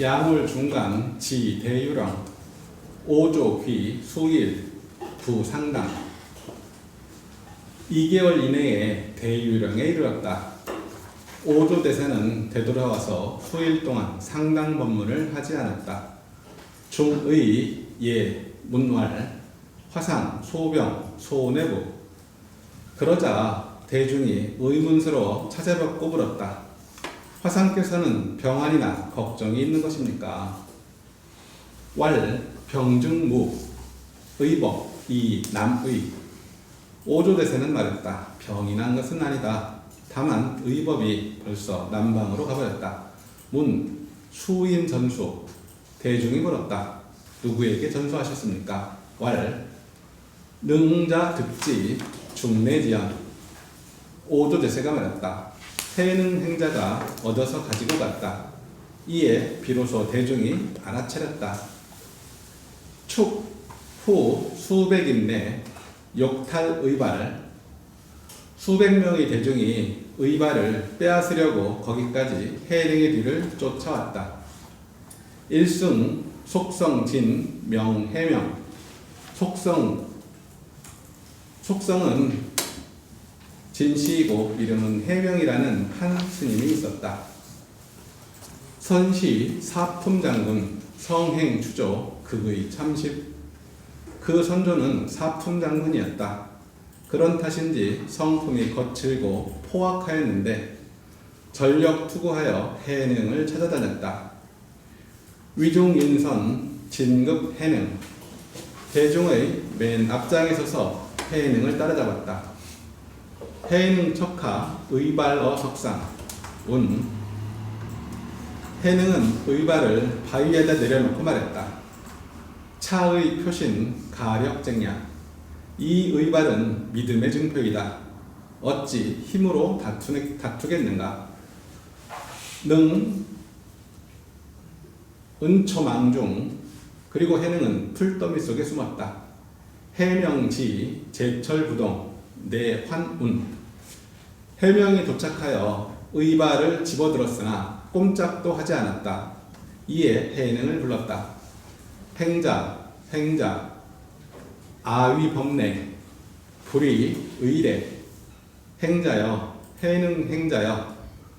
야물 중간 지 대유령 오조 귀 수일 부상당 2개월 이내에 대유령에 이르렀다. 오조 대세는 되돌아와서 수일 동안 상당 법문을 하지 않았다. 중의, 예, 문활, 화상, 소병, 소내부. 그러자 대중이 의문스러워 찾아뵙고 물었다. 화상께서는 병환이나 걱정이 있는 것입니까? 왈, 병중무, 의법, 이, 남의. 오조대세는 말했다. 병이 난 것은 아니다. 다만 의법이 벌써 남방으로 가버렸다. 문, 수인 전수. 대중이 물었다. 누구에게 전수하셨습니까? 왈, 능자 득지 중내지연. 오조대세가 말했다. 해능 행자가 얻어서 가지고 갔다. 이에 비로소 대중이 알아차렸다. 축, 후 수백인 내 욕탈 의발. 수백 명의 대중이 의발을 빼앗으려고 거기까지 해능의 뒤를 쫓아왔다. 일승, 속성, 진, 명, 해명. 속성은 진시이고 이름은 해명이라는 한 스님이 있었다. 선시 사품장군 성행 추조 극의 참십. 그 선조는 사품장군이었다. 그런 탓인지 성품이 거칠고 포악하였는데 전력 투구하여 해능을 찾아다녔다. 위중인선 진급 해능. 대중의 맨 앞장에 서서 해능을 따라잡았다. 해능 척하 의발어 석상. 운. 해능은 의발을 바위에다 내려놓고 말했다. 차의 표신 가력쟁냐. 이 의발은 믿음의 증표이다. 어찌 힘으로 다투겠는가. 능 은초망중. 그리고 해능은 풀더미 속에 숨었다. 해명지 제철부동 내환운. 해명이 도착하여 의발을 집어들었으나 꼼짝도 하지 않았다. 이에 해능을 불렀다. 행자, 행자, 아위법내, 불의, 의례. 행자여, 해능 행자여,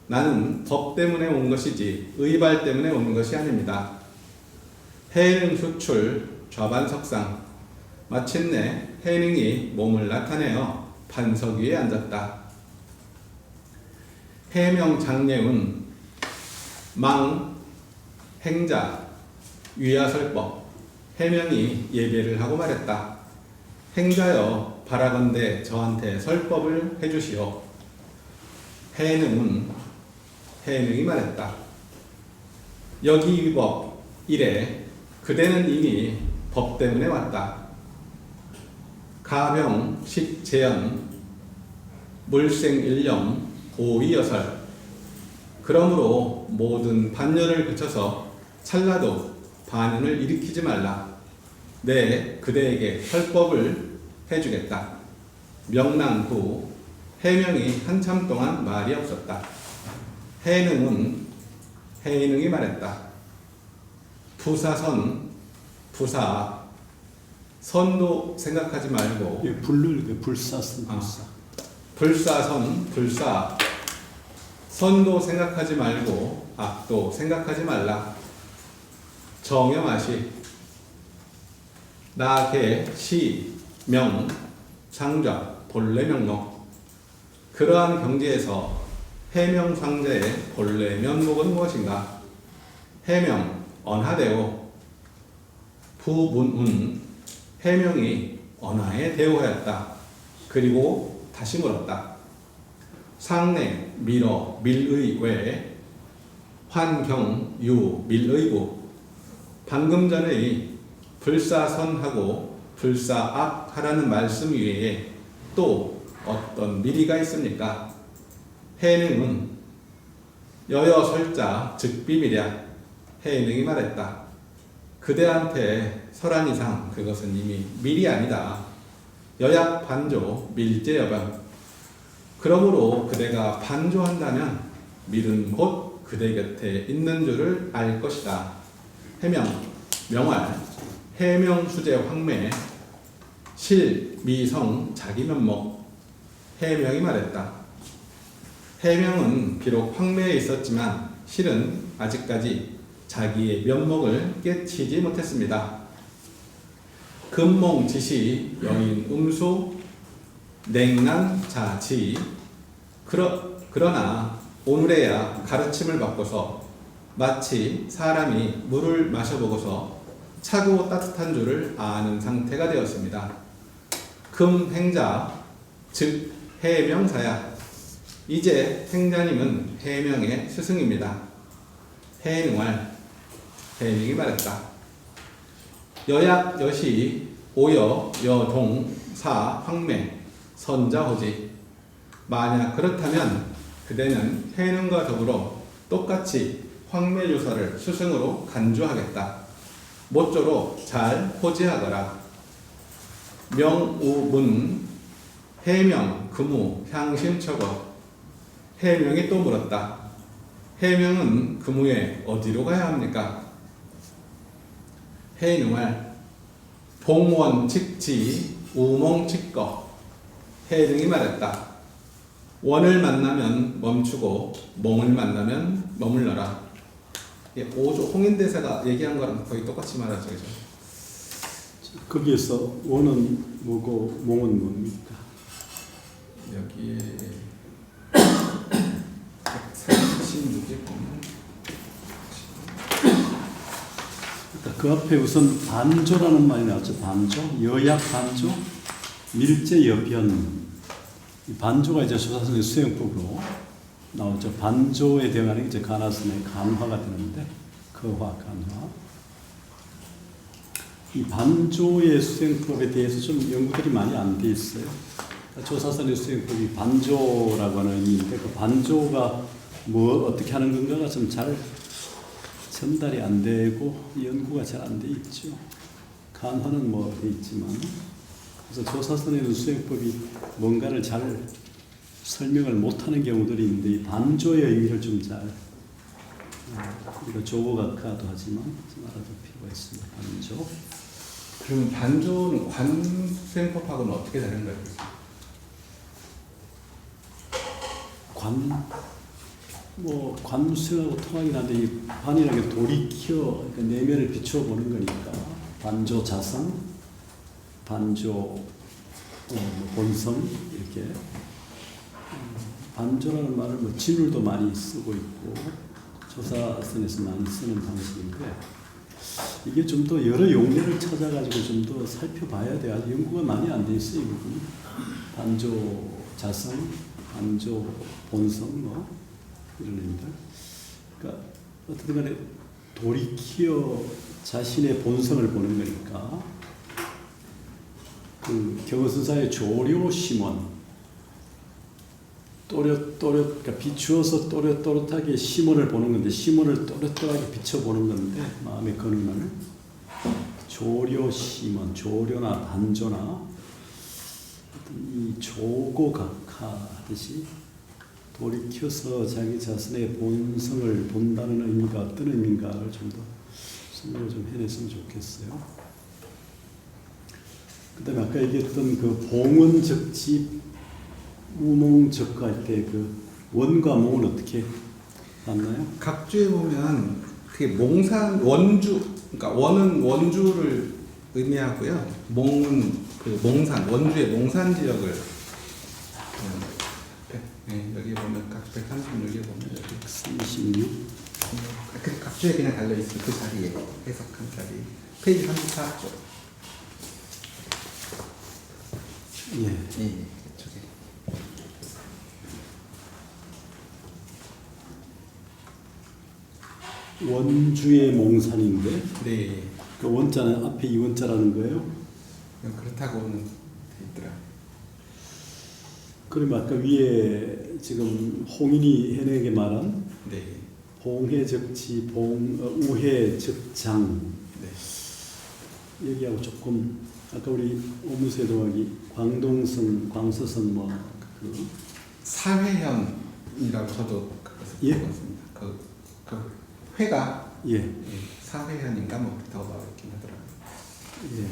나는 법 때문에 온 것이지 의발 때문에 온 것이 아닙니다. 해능 수출, 좌반석상. 마침내 해능이 몸을 나타내어 반석 위에 앉았다. 해명 장례운, 망, 행자, 위야설법. 해명이 예배를 하고 말했다. 행자여, 바라건대 저한테 설법을 해주시오. 해능은, 해능이 말했다. 여기 위법 이래 그대는 이미 법 때문에 왔다. 가병, 식재현, 물생일념, 오이여설. 그러므로 모든 반열을 그쳐서 찰나도 반응을 일으키지 말라. 내 그대에게 설법을 해주겠다. 명랑후 해명이 한참 동안 말이 없었다. 해능은, 해능이 말했다. 부사선, 부사. 선도 생각하지 말고. 예, 불를 불사선 불사. 불사선, 불사. 선도 생각하지 말고 악도 생각하지 말라. 정여마시. 나개, 시, 명, 상좌, 본래 명목. 그러한 경지에서 해명상자의 본래 면목은 무엇인가? 해명, 언하대오. 부문운. 해명이 언하에 대오하였다. 그리고 다시 물었다. 상내, 밀어, 밀의 외에 환경, 유, 밀의부. 방금 전의 불사선하고 불사악하라는 말씀 위에 또 어떤 미리가 있습니까? 해능은 여여설자 즉 비밀이야. 해능이 말했다. 그대한테 설한 이상 그것은 이미 밀이 아니다. 여약 반조 밀제여변. 그러므로 그대가 반조한다면 밀은 곧 그대 곁에 있는 줄을 알 것이다. 해명, 명활, 해명 수제 황매, 실, 미성, 자기 면목. 해명이 말했다. 해명은 비록 황매에 있었지만 실은 아직까지 자기의 면목을 깨치지 못했습니다. 금몽 지시, 여인 음수, 냉난 자지. 그러나 오늘에야 가르침을 바꿔서 마치 사람이 물을 마셔보고서 차고 따뜻한 줄을 아는 상태가 되었습니다. 금행자, 즉 해명사야. 이제 행자님은 해명의 스승입니다. 해능활, 해능이 말했다. 여약, 여시, 오여, 여동, 사, 황매, 선자호지. 만약 그렇다면 그대는 해능과 더불어 똑같이 황매유서를 스승으로 간주하겠다. 모쪼록 잘 호지하거라. 명우문, 해명, 금우, 향신처거. 해명이 또 물었다. 해명은 금우에 어디로 가야 합니까? 해능활, 봉원 직지, 우몽 직거. 해능이 말했다. 원을 만나면 멈추고 몽을 만나면 머물러라. 오조 홍인대사가 얘기한 거랑 거의 똑같이 말하죠, 그죠? 거기에서 원은 뭐고 몽은 뭡니까? 여기에 136에 보면 그 앞에 우선 반조라는 말이 나왔죠. 반조, 여약 반조, 밀제 여변. 이 반조가 이제 조사선의 수행법으로 나오죠. 반조에 대응하는 이제 가나선의 간화가 되는데 거화, 간화. 이 반조의 수행법에 대해서 좀 연구들이 많이 안 돼 있어요. 조사선의 수행법이 반조라고 하는 의미인데 그 반조가 뭐 어떻게 하는 건가가 좀 잘 전달이 안 되고 연구가 잘 안 돼 있죠. 간화는 뭐 돼 있지만 그래서 조사선의 수행법이 뭔가를 잘 설명을 못하는 경우들이 있는데 이 반조의 의미를 좀 잘 우리가 조고각화도 하지만 좀 알아둘 필요가 있습니다. 반조. 그럼 반조는 관수행법하고는 어떻게 다른가요? 관수하고 통하긴 한데 이 관이라는 게 돌이켜 그러니까 내면을 비춰보는 거니까 반조 자성, 반조 본성 이렇게 반조라는 말을 뭐 진울도 많이 쓰고 있고 조사선에서 많이 쓰는 방식인데 이게 좀 더 여러 용례를 찾아가지고 좀 더 살펴봐야 돼요. 아직 연구가 많이 안 돼 있어요. 이 부분이 반조 자성, 반조 본성 뭐 이런 의미들. 그러니까 어떻든 간에 돌이키어 자신의 본성을 보는 거니까 그 경어선사의 조료심원 그러니까 비추어서 또렷또렷하게 심원을 보는 건데 심원을 또렷또렷하게 비춰보는 건데 마음의 근원을 조료심원, 조료나 반조나 어떤 이 조고각하듯이 돌이켜서 자기 자신의 본성을 본다는 의미가 어떤 의미인가를 좀 더 설명을 좀 해냈으면 좋겠어요. 그다음에 아까 얘기했던 그 봉원적지 우몽적과 할 때 그 원과 몽은 어떻게 맞나요? 각주에 보면 그게 몽산 원주 그러니까 원은 원주를 의미하고요. 몽은 그 몽산 원주의 몽산 지역을 여기 보면 각 136에 보면 여기 36. 그 각주에 그냥 달려 있어요. 그 자리에 해석한 자리 페이지 34쪽. 예. 예, 저기. 원주의 몽산인데 네, 그 원자는 앞에 이 원자라는 거예요. 그렇다고는 돼 있더라. 그러면 아까 위에 지금 홍인이 해내게 말한 네, 봉해적지 우해적장 네. 여기하고 조금 아까 우리 오무새 동학이 광동선, 광서선 그 사회현이라고 저도 그것을 예? 읽었습니다. 그 회가 예. 사회현인가 뭐 그렇다고 나와 있긴 하더라고요. 예.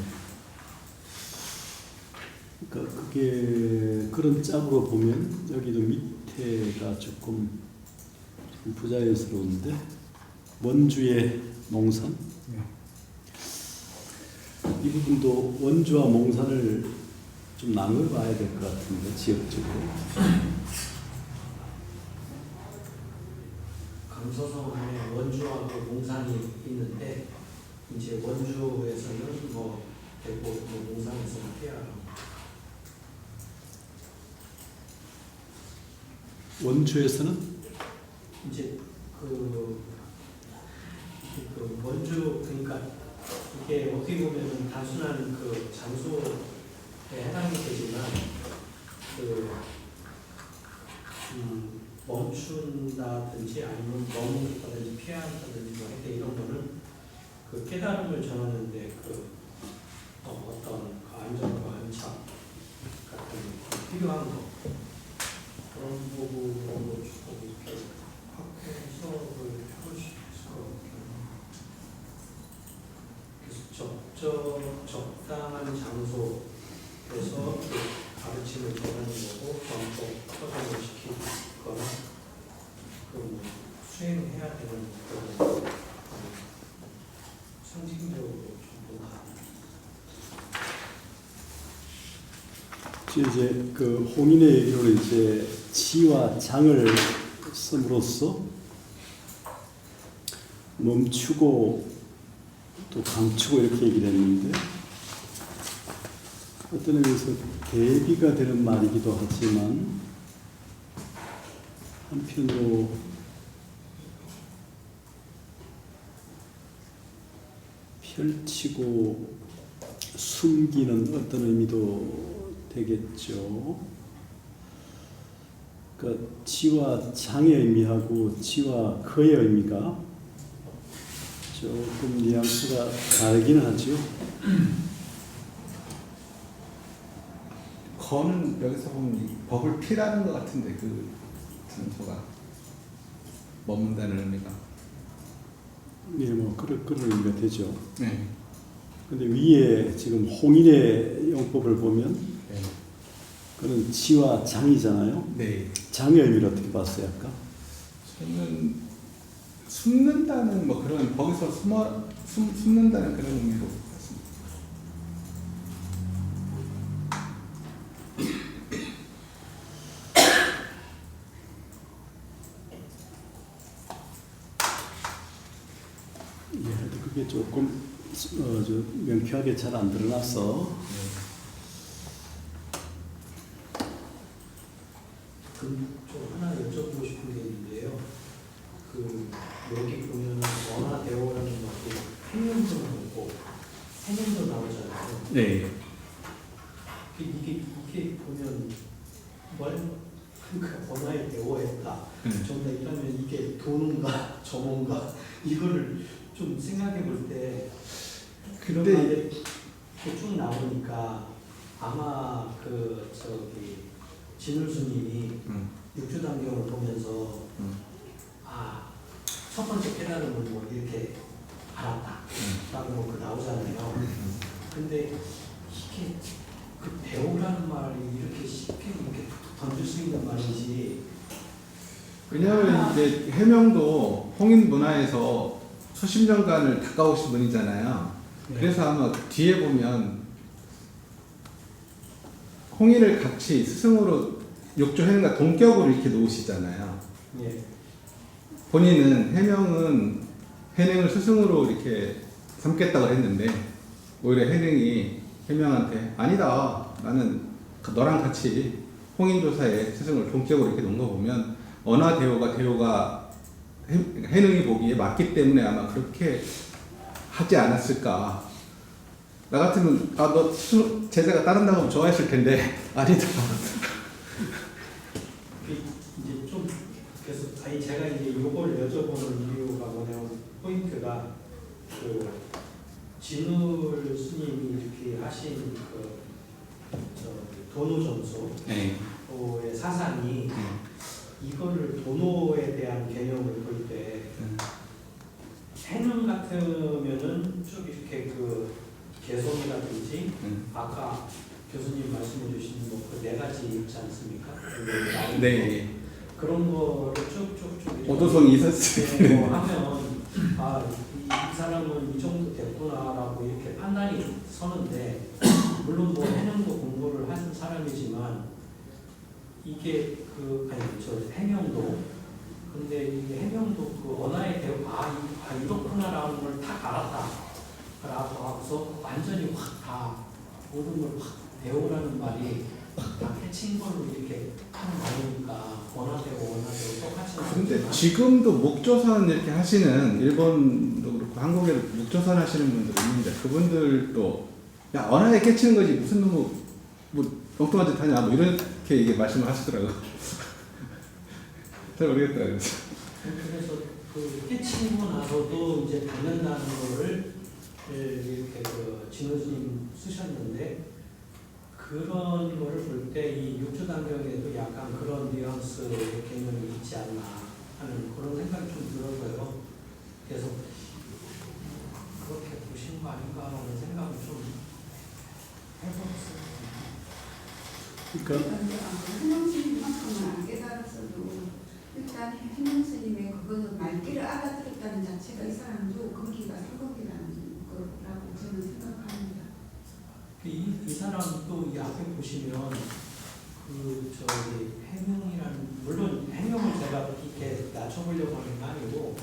그러니까 그게 그런 짝으로 보면 여기도 밑에가 조금 좀 부자연스러운데 원주의 몽산 이 부분도 원주와 몽산을 좀 나눠봐야 될 것 같은데 지역적으로. 감소성에 원주하고 몽산이 있는데 이제 원주에서는 뭐 되고 몽산에서는 해야 원주에서는 이제 그 원주 그러니까 이게 어떻게 보면은 단순한 그 장소에 해당이 되지만 멈춘다든지 아니면 머무른다든지 피한다든지 뭐 할 때 이런 거는 그 깨달음을 전하는데 어떤 안정과 안착 같은 필요한 거 그런 부분으로 조금 이렇게 해석을 해볼 수 있을 것 같아요. 그래서 적당한 장소에서 가르침을 전하는 거고 정법 처방을 시키거나 수행해야 되는 그런 상징적으로 전부 다. 이제 그 홍인의 얘기로는 이제 치와 장을 씀으로써 멈추고 또 감추고 이렇게 얘기를 했는데 어떤 의미에서 대비가 되는 말이기도 하지만 한편으로 펼치고 숨기는 어떤 의미도 되겠죠. 그러니까 지와 장의 의미하고 지와 거의 의미가 조금 뉘앙스가 다르긴 하죠. 거는 여기서 보면 이 법을 피라는 것 같은데 그 장소가 머문다는 의미가. 네, 뭐 그런 의미가 되죠. 네. 근데 위에 지금 홍인의 용법을 보면 네. 그는 지와 장이잖아요. 네. 장의 의미를 어떻게 봤어요, 아까? 저는 숨는다는 뭐 그런 거기서 숨는다는 그런 의미로 봤습니다. 예, 그게 조금 명쾌하게 잘 안 드러나서 좀 하나 여쭤보고 싶은 게 있는데요. 그 여기 보면은 원화대오라는 것도 행명도 나오고 해명도 나오잖아요. 네. 이게 보면 그러니까 원화에 대오했다. 정말 이러면 이게 도는가 점원가 이거를 좀 생각해 볼 때 그런 근데- 말이 쭉 나오니까 아마 그 저기 진울스님이 육주단경을 보면서 첫 번째 깨달음을 뭐 이렇게 알았다라고 그 나오잖아요. 근데 이게 그 배우라는 말이 이렇게 쉽게 이렇게 던질 수 있는 말인지 왜냐하면 이제 해명도 홍인 문화에서 수십 년간을 닦아오신 분이잖아요. 네. 그래서 아마 뒤에 보면 홍인을 같이 스승으로 욕조해는가 동격으로 이렇게 놓으시잖아요. 예. 본인은 해명을 스승으로 이렇게 삼겠다고 했는데 오히려 해능이 해명한테 아니다, 나는 너랑 같이 홍인조사에 스승을 동격으로 이렇게 놓은 거 보면 언화대오가 해능이 보기에 맞기 때문에 아마 그렇게 하지 않았을까. 나 같으면 너 제자가 따른다고 하면 좋아했을 텐데 아니다. 이제 좀 그래서 제가 이제 이걸 여쭤보는 이유가 뭐냐면 포인트가 그 진울 스님이 이렇게 하신 그 도노점소의 네. 사상이 이거를 도노에 대한 개념을 볼 때 해능 같으면은 쭉 이렇게 그 개성이라든지 아까 교수님 말씀해주신 뭐 그 네 가지 있지 않습니까? 네. 그런 거를 쭉쭉쭉 오도성이 있었을 뭐 하면 이 사람은 이 정도 됐구나라고 이렇게 판단이 서는데 물론 뭐 해명도 공부를 한 사람이지만 이게 저 해명도 근데 이 해명도 그 언어에 대해 이렇구나라는 걸 딱 알았다라고 하고서 완전히 확 다 모든 걸 확 배우라는 말이 다 캐친 걸로 이렇게 나오니까 원화대오 똑같이 근데 나오지만 지금도 목조선 이렇게 하시는 일본도 그렇고 한국에도 목조선 하시는 분들 있는데 그분들도 야 언어에 깨치는 거지 무슨 뭐 엉뚱한 짓 하냐 뭐 이렇게 이게 말씀을 하시더라고요. 잘 모르겠더라고요. 그래서 그 깨치고 나서도 이제 받는다는 거를 이렇게 그 진호스님 쓰셨는데 그런 거를 볼 때 이 육주단경에도 약간 그런 뉘앙스의 개념이 있지 않나 하는 그런 생각이 좀 들어서요. 그래서 그렇게 보신 거 아닌가 하는 생각을 좀 해봤어요. 그러니까 해명스님만큼은 안 깨달았어도 일단 해명스님의 그거는 말귀를 알아들었다는 자체가 이 사람도 거기가 사거기라는 거라고 저는 생각합니다. 이 사람도 이 앞에 보시면 그 저기 해명이라는 물론 해명을 제가 이렇게 낮춰보려고 하는 게 아니고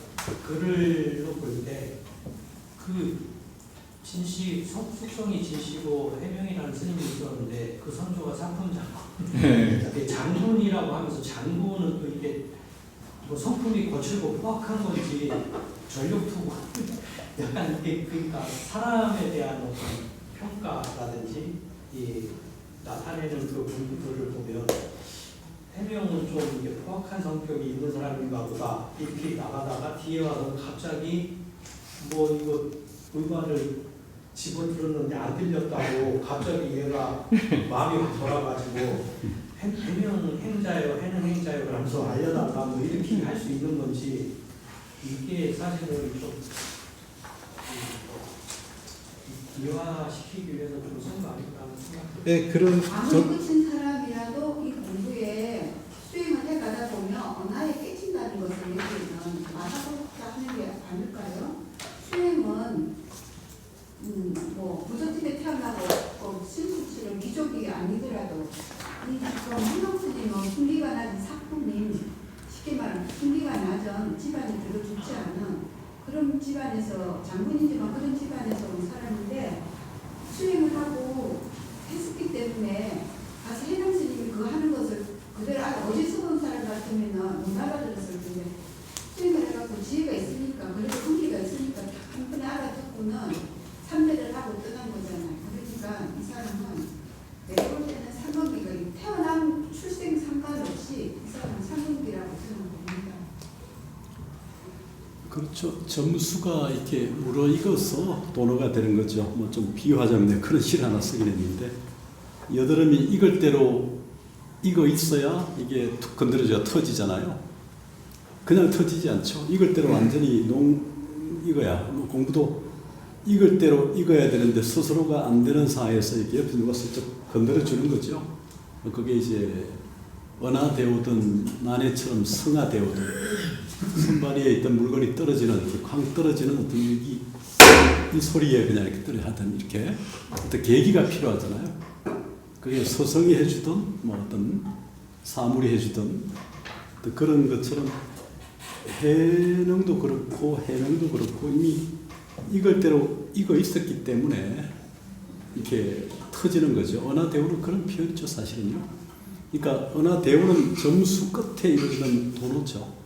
글로 볼 때 그 진시 숙성이 진시고 해명이라는 스님이 있었는데 그 선조가 상품장군 장군이라고 하면서 장군은 또 이게 뭐 성품이 거칠고 포악한 건지 전력투구 약간 이게 그러니까 사람에 대한 어떤 평가라든지 이 나타내는 그 분들을 보면 해명은 좀 이게 포악한 성격이 있는 사람인가 보다 이렇게 나가다가 뒤에 와서 갑자기 뭐 이거 음반을 집어들었는데 안 들렸다고 갑자기 얘가 마음이 돌아가지고 해명 행자요 해는 행자요 그러면서 알려달라 뭐 이렇게 할 수 있는 건지 이게 사실은 좀 이화시키기 위해서 좀 쓴 거 아닐까 하는 생각이 예, 그런 아무리 끝인 사람이라도 이 공부에 수행을 해가다 보면 언어에 깨진다는 것을 얘기는 알아보자 하는 게 아닐까요? 수행은 뭐 부처집에 태어나고 신수치를 귀족이 아니더라도 이 지금 한강스님은 풍기가 낮은 사품인 쉽게 말하면 풍기가 낮은 집안에 들어 죽지 않은 그런 집안에서 장군이지만 그런 집안에서 온 사람인데 수행을 하고 했었기 때문에 가서 해당 스님이 그 하는 것을 그대로 어디서 본 사람 같으면 못 알아들었을 텐데 수행을 해갖고 지혜가 있으니까 그래도 흥미가 있으니까 한 번에 알아듣고는 참배를 하고 떠난 거잖아요. 그러니까 이 사람은 내가 볼 때는 상관기가 태어난 출생 상관없이 이 사람은 상관기라고 생각합니다. 그렇죠. 점수가 이렇게 물어익어서 도노가 되는 거죠. 뭐 좀 비유하자면 내가 그런 시 하나 쓰긴 했는데 여드름이 익을 대로 익어 있어야 이게 툭 건드려져야 터지잖아요. 그냥 터지지 않죠. 익을 대로 완전히 익어야 뭐 공부도 익을 대로 익어야 되는데 스스로가 안 되는 상황에서 이렇게 옆에 누가 슬쩍 건드려 주는 거죠. 그게 이제 은하되오든 난해처럼 성하되오든 선바리에 있던 물건이 떨어지는 이렇게 쾅 떨어지는 어떤 이 소리에 그냥 이렇게 떨어 하던 이렇게 어떤 계기가 필요하잖아요. 그게 서성이 해주든 뭐 어떤 사물이 해주든 또 그런 것처럼 해능도 그렇고 해능도 그렇고 이미 익을 대로 익어 있었기 때문에 이렇게 터지는 거죠. 은하대오는 그런 표현이죠, 사실은요. 그러니까 은하대오는 점수 끝에 이루어지는 도노죠.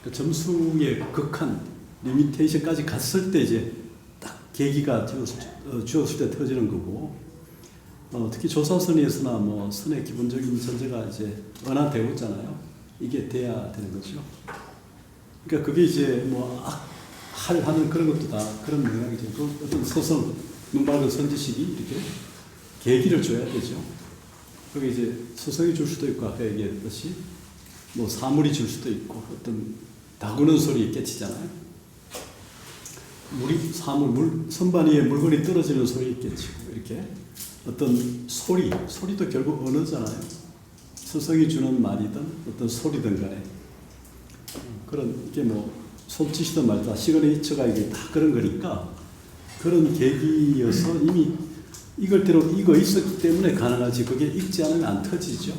그 점수의 극한 리미테이션까지 갔을 때 이제 딱 계기가 주었을 때 터지는 거고, 특히 조사선에서나 뭐 선의 기본적인 전제가 이제 은하대오잖아요. 이게 돼야 되는 거죠. 그러니까 그게 이제 뭐 하는 그런 것도 다 그런 맥락이죠. 그 어떤 서성, 눈맑은 선지식이 이렇게 계기를 줘야 되죠. 그게 이제 서성이 줄 수도 있고 아까 얘기했듯이 뭐 사물이 줄 수도 있고 어떤 다구는 소리 깨치잖아요. 선반 위에 물건이 떨어지는 소리 깨치고 이렇게 어떤 소리도 결국 언어잖아요. 서성이 주는 말이든 어떤 소리든 간에 그런 이게 뭐 손짓이든 말이든 시그니처가 이게 다 그런 거니까 그런 계기여서 이미 익을 대로 익어 있었기 때문에 가능하지 그게 익지 않으면 안 터지죠.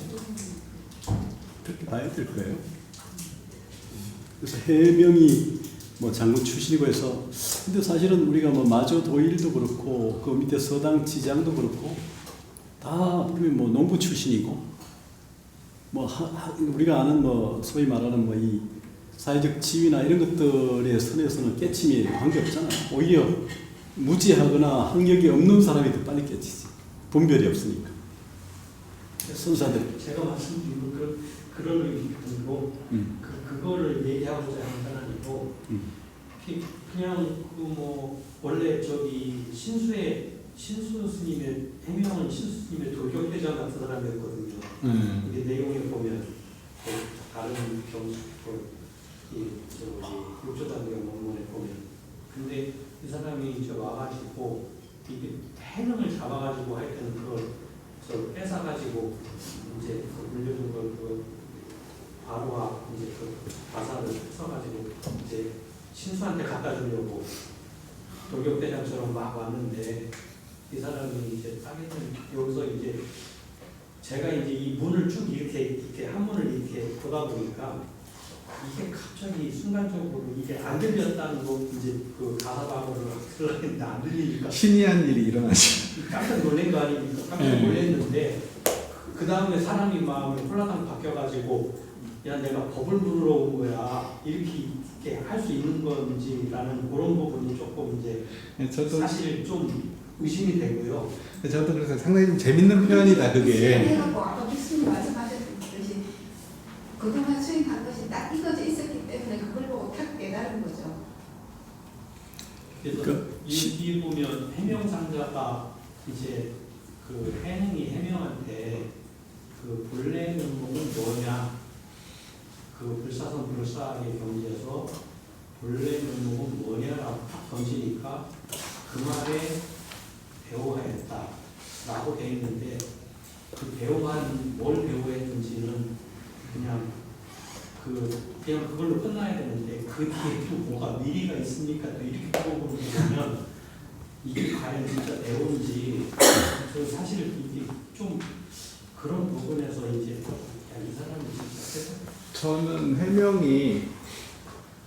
그렇게 봐야 될 거예요. 그래서 해명이 뭐 장군 출신이고 해서 근데 사실은 우리가 뭐 마조 도일도 그렇고 그 밑에 서당 지장도 그렇고 다 우리 뭐 농부 출신이고 뭐 우리가 아는 뭐 소위 말하는 뭐 이 사회적 지위나 이런 것들의 선에서는 깨침이 관계없잖아요. 오히려 무지하거나 학력이 없는 사람이 더 빨리 깨치지. 분별이 없으니까. 선사들. 제가 말씀드린 그런 의미고 그거를 얘기하고자 하는 건 아니고 그냥 그 뭐 원래 저기 신수 스님의 해명은 신수 스님의 돌격대장 같은 사람이었거든요. 이게 내용에 보면 다른 육조단경 원문에 보면 근데 이 사람이 이제 와가지고 이게 해능을 잡아가지고 할 때는 그걸 뺏어가지고 이제 물려준 걸 그 바로와 이제 그 가사를 써가지고 이제 신수한테 갖다 주려고 돌격대장처럼 막 왔는데 이 사람이 이제 따기는 여기서 이제 제가 이제 이 문을 쭉 이렇게 한문을 이렇게 보다 보니까 이게 갑자기 순간적으로 이게 안 들렸다는 거 이제 그 가사 방어를 들었는데 안 들리니까 신이한 일이 일어나지. 깜짝 놀란 거 아닙니까? 깜짝 놀랐는데 그 다음에 사람이 마음이 홀라당 바뀌어가지고 야 내가 법을 물으러 온 거야 이렇게 할 수 있는 건지라는 그런 부분이 조금 이제 저도 사실 좀 의심이 되고요. 그래서 상당히 좀 재밌는 표현이다 그게. 해갖고 아까 교수님 말씀하셨듯이 그동안 수행한 것이 딱 이거져 있었기 때문에 그걸 보고 탁 깨달은 거죠. 그래서 이 보면 해명상자가 이제 그 해명한테 그 본래 면목은 뭐냐, 그 불사선 불사의 경지에서 본래 면목은 뭐냐라고 탁 던지니까 그 말에 배워야겠다라고 돼 있는데 그 배워한 뭘 배워했는지는 그냥 그걸로 끝나야 되는데 그 뒤에 또 뭐가 미리가 있습니까? 또 이렇게 물어보면 이게 과연 진짜 배운지 저 사실 이게 좀 그런 부분에서 이제 야, 이 사람이 진짜 저는 해명이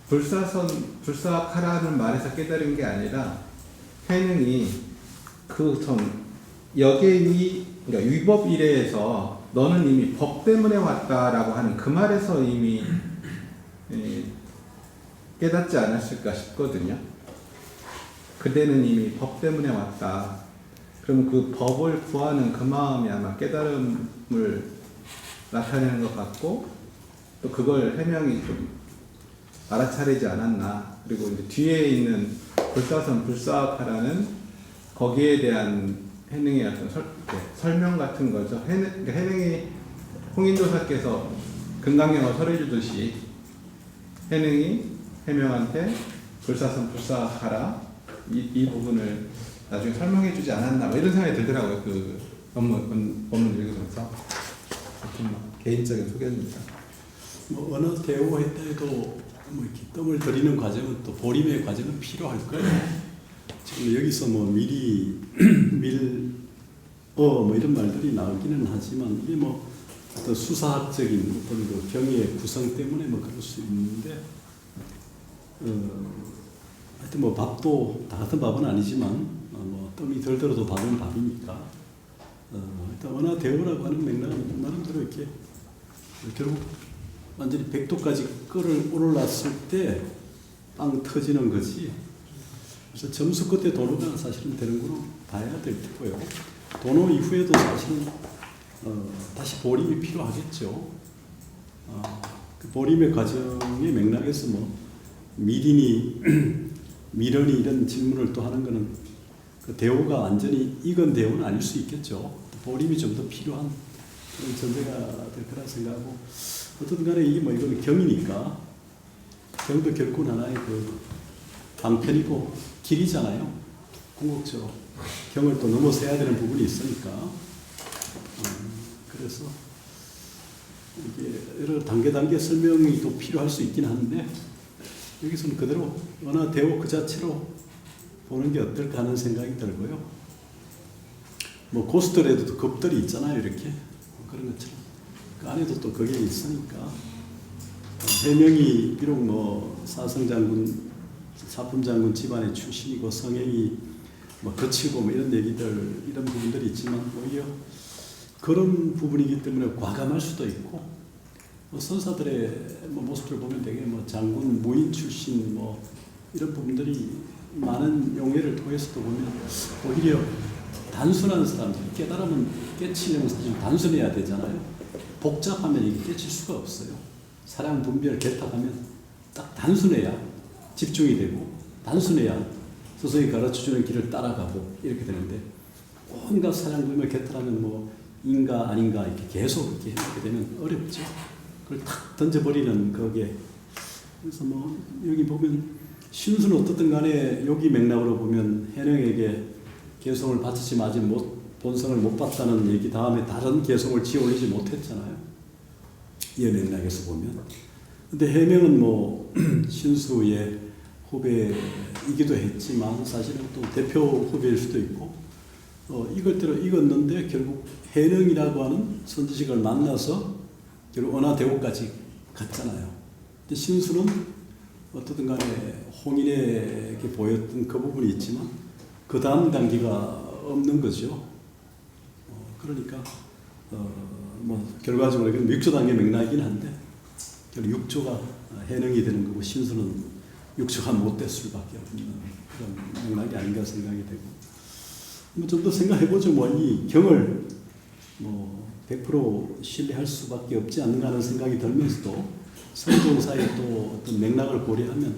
불사카라는 말에서 깨달은 게 아니라 해능이 여계위 그러니까 위법 이래에서 너는 이미 법 때문에 왔다라고 하는 그 말에서 이미 깨닫지 않았을까 싶거든요. 그대는 이미 법 때문에 왔다. 그러면 그 법을 구하는 그 마음이 아마 깨달음을 나타내는 것 같고 또 그걸 해명이 좀 알아차리지 않았나. 그리고 이제 뒤에 있는 불사선 불사카라는 거기에 대한 해능의 어떤 설명 같은 거죠. 해능이 홍인도사께서 금강경을 설해 주듯이 해능이 해명한테 불사선 불사카라 이 부분을 나중에 설명해 주지 않았나 뭐 이런 생각이 들더라고요. 그 본문 읽으면서. 개인적인 소견입니다. 뭐 어느 대우했다 해도 뭐 이렇게 뜸을 들이는 과정은 또 보림의 과정은 필요할 거예요. 지금 여기서 뭐 미리 뭐 이런 말들이 나오기는 하지만 이게 뭐 어떤 수사학적인 어떤 그 경의의 구성 때문에 뭐 그럴 수 있는데 하여튼 뭐 밥도 다 같은 밥은 아니지만 뭐 뜸이 덜 들어도 밥은 밥이니까 일단 원화 대우라고 하는 맥락은 나름대로 이렇게 결국 완전히 100도까지 끌어올랐을 때 빵 터지는 거지. 그래서 점수 끝에 도노가 사실은 되는 거로 봐야 될 테고요. 도노 이후에도 사실은 다시 보림이 필요하겠죠. 그 보림의 과정의 맥락에서 뭐 미련이 이런 질문을 또 하는 거는 그 대우가 완전히 익은 대우는 아닐 수 있겠죠. 보림이 좀 더 필요한 그런 전제가 될 거라 생각하고 어쨌든 간에 이게 뭐 이거는 경이니까 경도 결코 하나의 그 방편이고 길이잖아요. 궁극적으로 경을 또 넘어서야 되는 부분이 있으니까 그래서 이게 여러 단계 설명이 또 필요할 수 있긴 한데 여기서는 그대로 원화 대오 그 자체로 보는 게 어떨까 하는 생각이 들고요. 뭐 고스톱에도 급들이 있잖아요. 이렇게 그런 것처럼 그 안에도 또 그게 있으니까 해명이 비록 뭐 사성장군 사품장군 집안의 출신이고 성향이 뭐 거치고 뭐 이런 얘기들 이런 부분들이 있지만 오히려 그런 부분이기 때문에 과감할 수도 있고 뭐 선사들의 뭐 모습을 보면 되게 뭐 장군 무인 출신 뭐 이런 부분들이 많은 용예를 통해서도 보면 오히려 단순한 사람들 깨달으면 깨치려면 사실 단순해야 되잖아요. 복잡하면 이게 깨칠 수가 없어요. 사랑 분별 개탁하면 딱 단순해야 집중이 되고 단순해야 스승이 가르쳐주는 길을 따라가고 이렇게 되는데 온갖 사랑 분별 개탁하면 뭐 인가 아닌가 이렇게 계속 이렇게 해놓게 되면 어렵죠. 그걸 탁 던져버리는 그게 그래서 뭐 여기 보면 신수는 어떻든 간에 여기 맥락으로 보면 해령에게 개성을 바치지 아직 본성을 못 봤다는 얘기 다음에 다른 개성을 지어올리지 못했잖아요. 이 맥락에서 보면. 근데 해명은 뭐 신수의 후배이기도 했지만 사실은 또 대표 후배일 수도 있고 이것대로 익었는데 결국 해령이라고 하는 선지식을 만나서 결국 원화대오까지 갔잖아요. 근데 신수는 어떻든 간에 홍인에게 보였던 그 부분이 있지만 그 다음 단계가 없는 거죠. 그러니까 뭐 결과적으로 육조 단계 맥락이긴 한데 육조가 해능이 되는 거고 신수는 육조가 못 될 수밖에 없는 그런 맥락이 아닌가 생각이 되고 좀 더 생각해보죠. 뭐 이 경을 뭐 100% 신뢰할 수밖에 없지 않는가 하는 생각이 들면서도 성종사의 또 어떤 맥락을 고려하면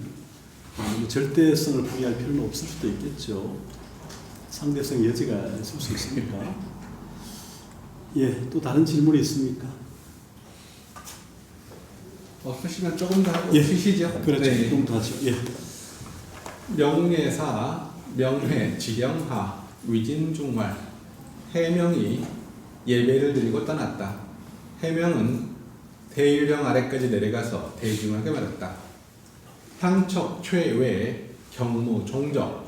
절대성을 포기할 필요는 없을 수도 있겠죠. 상대성 여지가 있을 수 있으니까. 예, 또 다른 질문이 있습니까? 없으시면 조금 더 하고 예. 쉬시죠. 그렇죠. 네. 좀 더 하죠. 예. 명예사, 명회, 지령하, 위진중활, 해명이 예배를 드리고 떠났다. 해명은 대유령 아래까지 내려가서 대중하게 말했다. 향척 최외 경무 종적.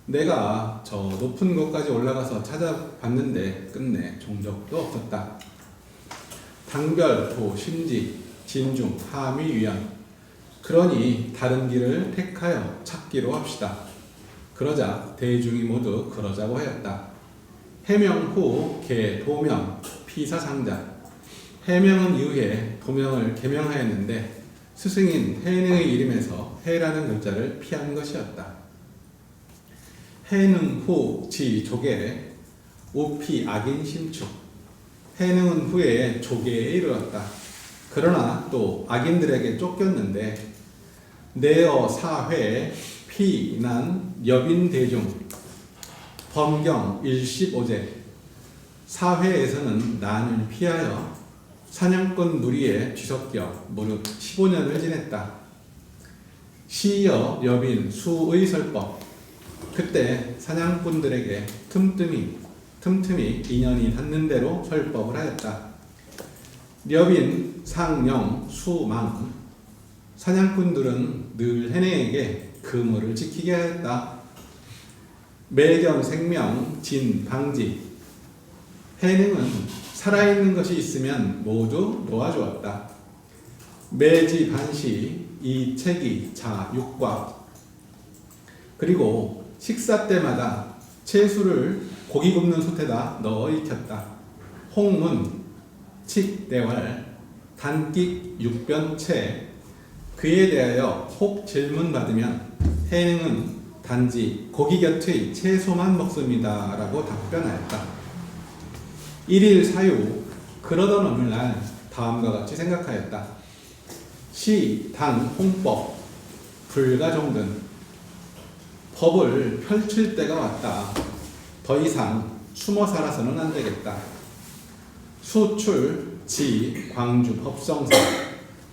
내가 저 높은 곳까지 올라가서 찾아봤는데 끝내 종적도 없었다. 당별, 도, 심지, 진중, 하미, 위연. 그러니 다른 길을 택하여 찾기로 합시다. 그러자 대중이 모두 그러자고 하였다. 해명 후 개, 도명, 피사상자. 해명은 이후에 도명을 개명하였는데 스승인 해능의 이름에서 해라는 글자를 피한 것이었다. 해능 후 지 조계 우피 악인 심축. 해능은 후에 조계에 이르렀다. 그러나 또 악인들에게 쫓겼는데 내어 사회 피난 여빈 대중 범경 일십오제. 사회에서는 난을 피하여 사냥꾼 무리에 뒤섞여 무릇 15년을 지냈다. 시여 여빈 수의 설법. 그때 사냥꾼들에게 틈틈이 인연이 닿는 대로 설법을 하였다. 여빈 상령 수망. 사냥꾼들은 늘 해내에게 그물을 지키게 하였다. 매경 생명 진 방지. 해능은 살아있는 것이 있으면 모두 놓아주었다. 매지 반시 이체기 자 육과. 그리고 식사 때마다 채수를 고기 굽는 솥에다 넣어 익혔다. 홍문 칙대활 단끽 육변채. 그에 대하여 혹 질문받으면 해능은 단지 고기 곁의 채소만 먹습니다 라고 답변하였다. 1일 사유. 그러던 어느 날 다음과 같이 생각하였다. 시, 당, 홍법, 불가정든. 법을 펼칠 때가 왔다. 더 이상 숨어 살아서는 안 되겠다. 수출, 지, 광주 법성사.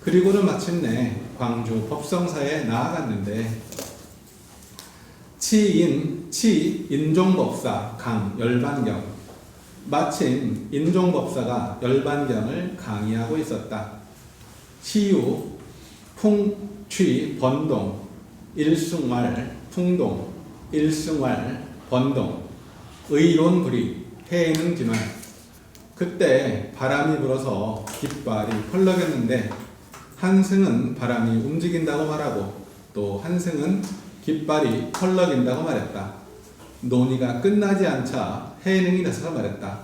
그리고는 마침내 광주 법성사에 나아갔는데 치 인종법사 강 열반경. 마침 인종법사가 열반경을 강의하고 있었다. 시유 풍취 번동 일승왈 풍동 일승왈 번동 의론불이 해능 진활. 그때 바람이 불어서 깃발이 펄럭였는데 한승은 바람이 움직인다고 말하고 또 한승은 깃발이 펄럭인다고 말했다. 논의가 끝나지 않자 해능이 나서서 말했다.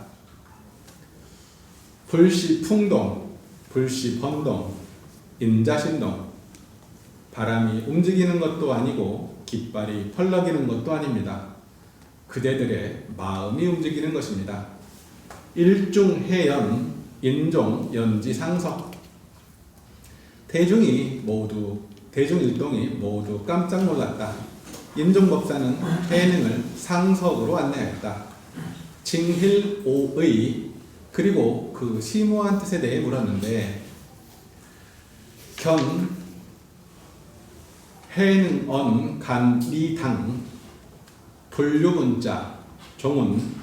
불시 풍동, 불시 번동, 인자신동. 바람이 움직이는 것도 아니고 깃발이 펄럭이는 것도 아닙니다. 그대들의 마음이 움직이는 것입니다. 일중해연, 인종, 연지상석. 대중일동이 모두 깜짝 놀랐다. 인종법사는 해능을 상석으로 안내했다. 징힐오의. 그리고 그 심오한 뜻에 대해 물었는데 견 해능언 간리당 분류문자 종은.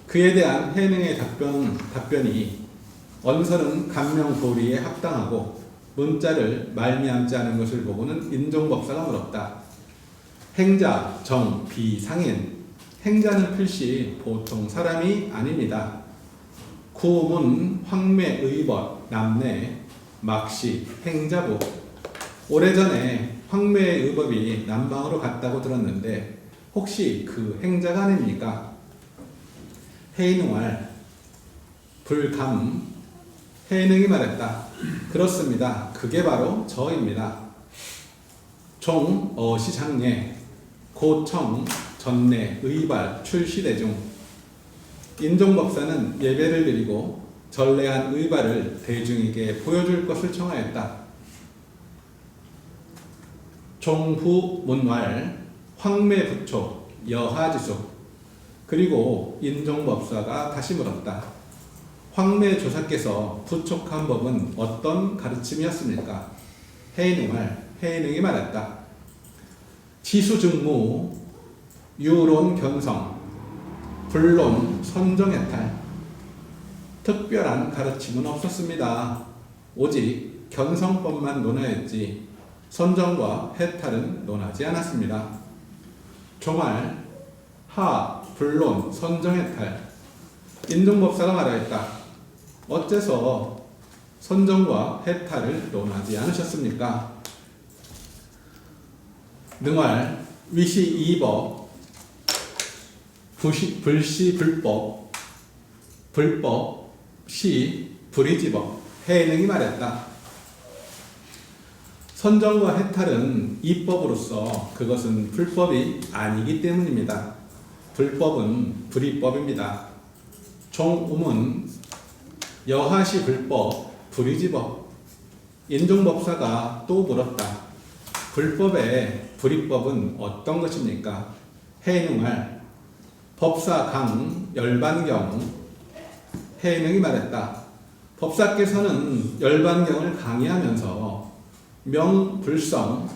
그에 대한 해능의 답변이 언설은 간명도리에 합당하고 문자를 말미암지 않은 것을 보고는 인종법사가 물었다. 행자, 정, 비, 상인. 행자는 필시 보통 사람이 아닙니다. 구문, 황매, 의벗, 남내, 막시, 행자부. 오래전에 황매의 의법이 남방으로 갔다고 들었는데 혹시 그 행자가 아닙니까? 해능왈 불감. 해능이 말했다. 그렇습니다. 그게 바로 저입니다. 종, 어시, 장례, 고청, 전례, 의발, 출시대중. 인종법사는 예배를 드리고 전례한 의발을 대중에게 보여줄 것을 청하였다. 종부 문왈, 황매부초, 여하지수. 그리고 인종법사가 다시 물었다. 황매조사께서 부촉한 법은 어떤 가르침이었습니까? 해인응이 말했다. 지수증무, 유론 견성, 불론 선정해탈. 특별한 가르침은 없었습니다. 오직 견성법만 논하였지 선정과 해탈은 논하지 않았습니다. 종알, 하, 불론, 선정해탈. 인종법사가 말하였다. 어째서 선정과 해탈을 논하지 않으셨습니까? 능활, 위시 이법, 불시 불법, 불법, 시 불이지법. 해능이 말했다. 선정과 해탈은 이법으로서 그것은 불법이 아니기 때문입니다. 불법은 불이법입니다. 종음은 여하시 불법, 불이지법. 인종법사가 또 물었다. 불법의 불이법은 어떤 것입니까? 해능할, 법사강, 열반경. 해능이 말했다. 법사께서는 열반경을 강의하면서 명불성,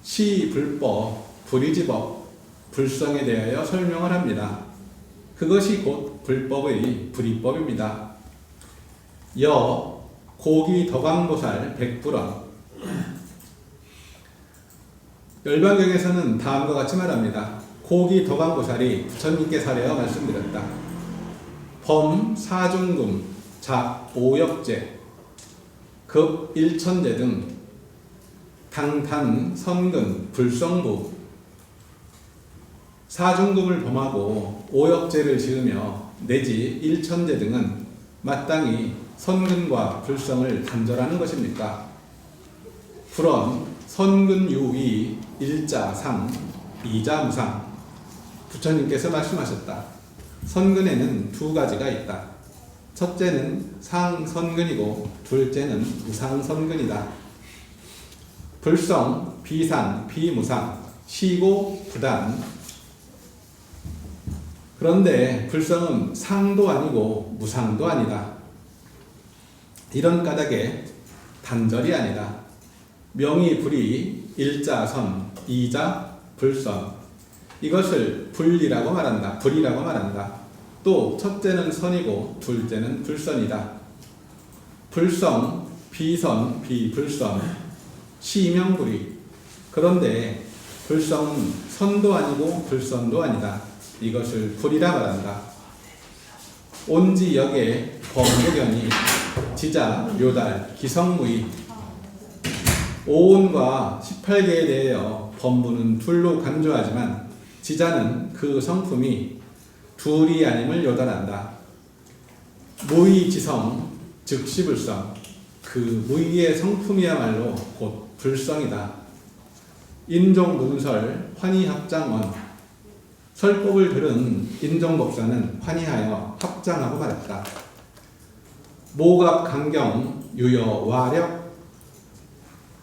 시불법, 불이지법, 불성에 대하여 설명을 합니다. 그것이 곧 불법의 불이법입니다. 여, 고기덕왕보살 백불원. 열반경에서는 다음과 같이 말합니다. 고기덕왕보살이 부처님께 사례어 말씀드렸다. 범, 사중금, 작, 오역제, 급, 일천제 등 당탄, 선근, 불성부. 사중금을 범하고 오역제를 지으며 내지 일천제 등은 마땅히 선근과 불성을 단절하는 것입니까? 불언, 선근유의, 일자상, 이자무상. 부처님께서 말씀하셨다. 선근에는 두 가지가 있다. 첫째는 상선근이고 둘째는 무상선근이다. 불성, 비상, 비무상, 시고, 부단. 그런데 불성은 상도 아니고 무상도 아니다. 이런 까닭에 단절이 아니다. 명이 불이, 일자선, 이자, 불선. 이것을 불리라고 말한다. 불이라고 말한다. 또 첫째는 선이고 둘째는 불선이다. 불성, 비선, 비불선, 시명불이. 그런데 불성은 선도 아니고 불선도 아니다. 이것을 불이라 말한다. 온지역의 범무견이 지자, 묘달, 기성무의. 오온과 18개에 대하여 범부는 둘로 간주하지만 지자는 그 성품이 둘이 아님을 요단한다. 무의지성, 즉 시불성. 그 무의의 성품이야말로 곧 불성이다. 인종문설, 환희합장원. 설법을 들은 인종법사는 환희하여 합장하고 말했다. 모갑 강경, 유여 와력.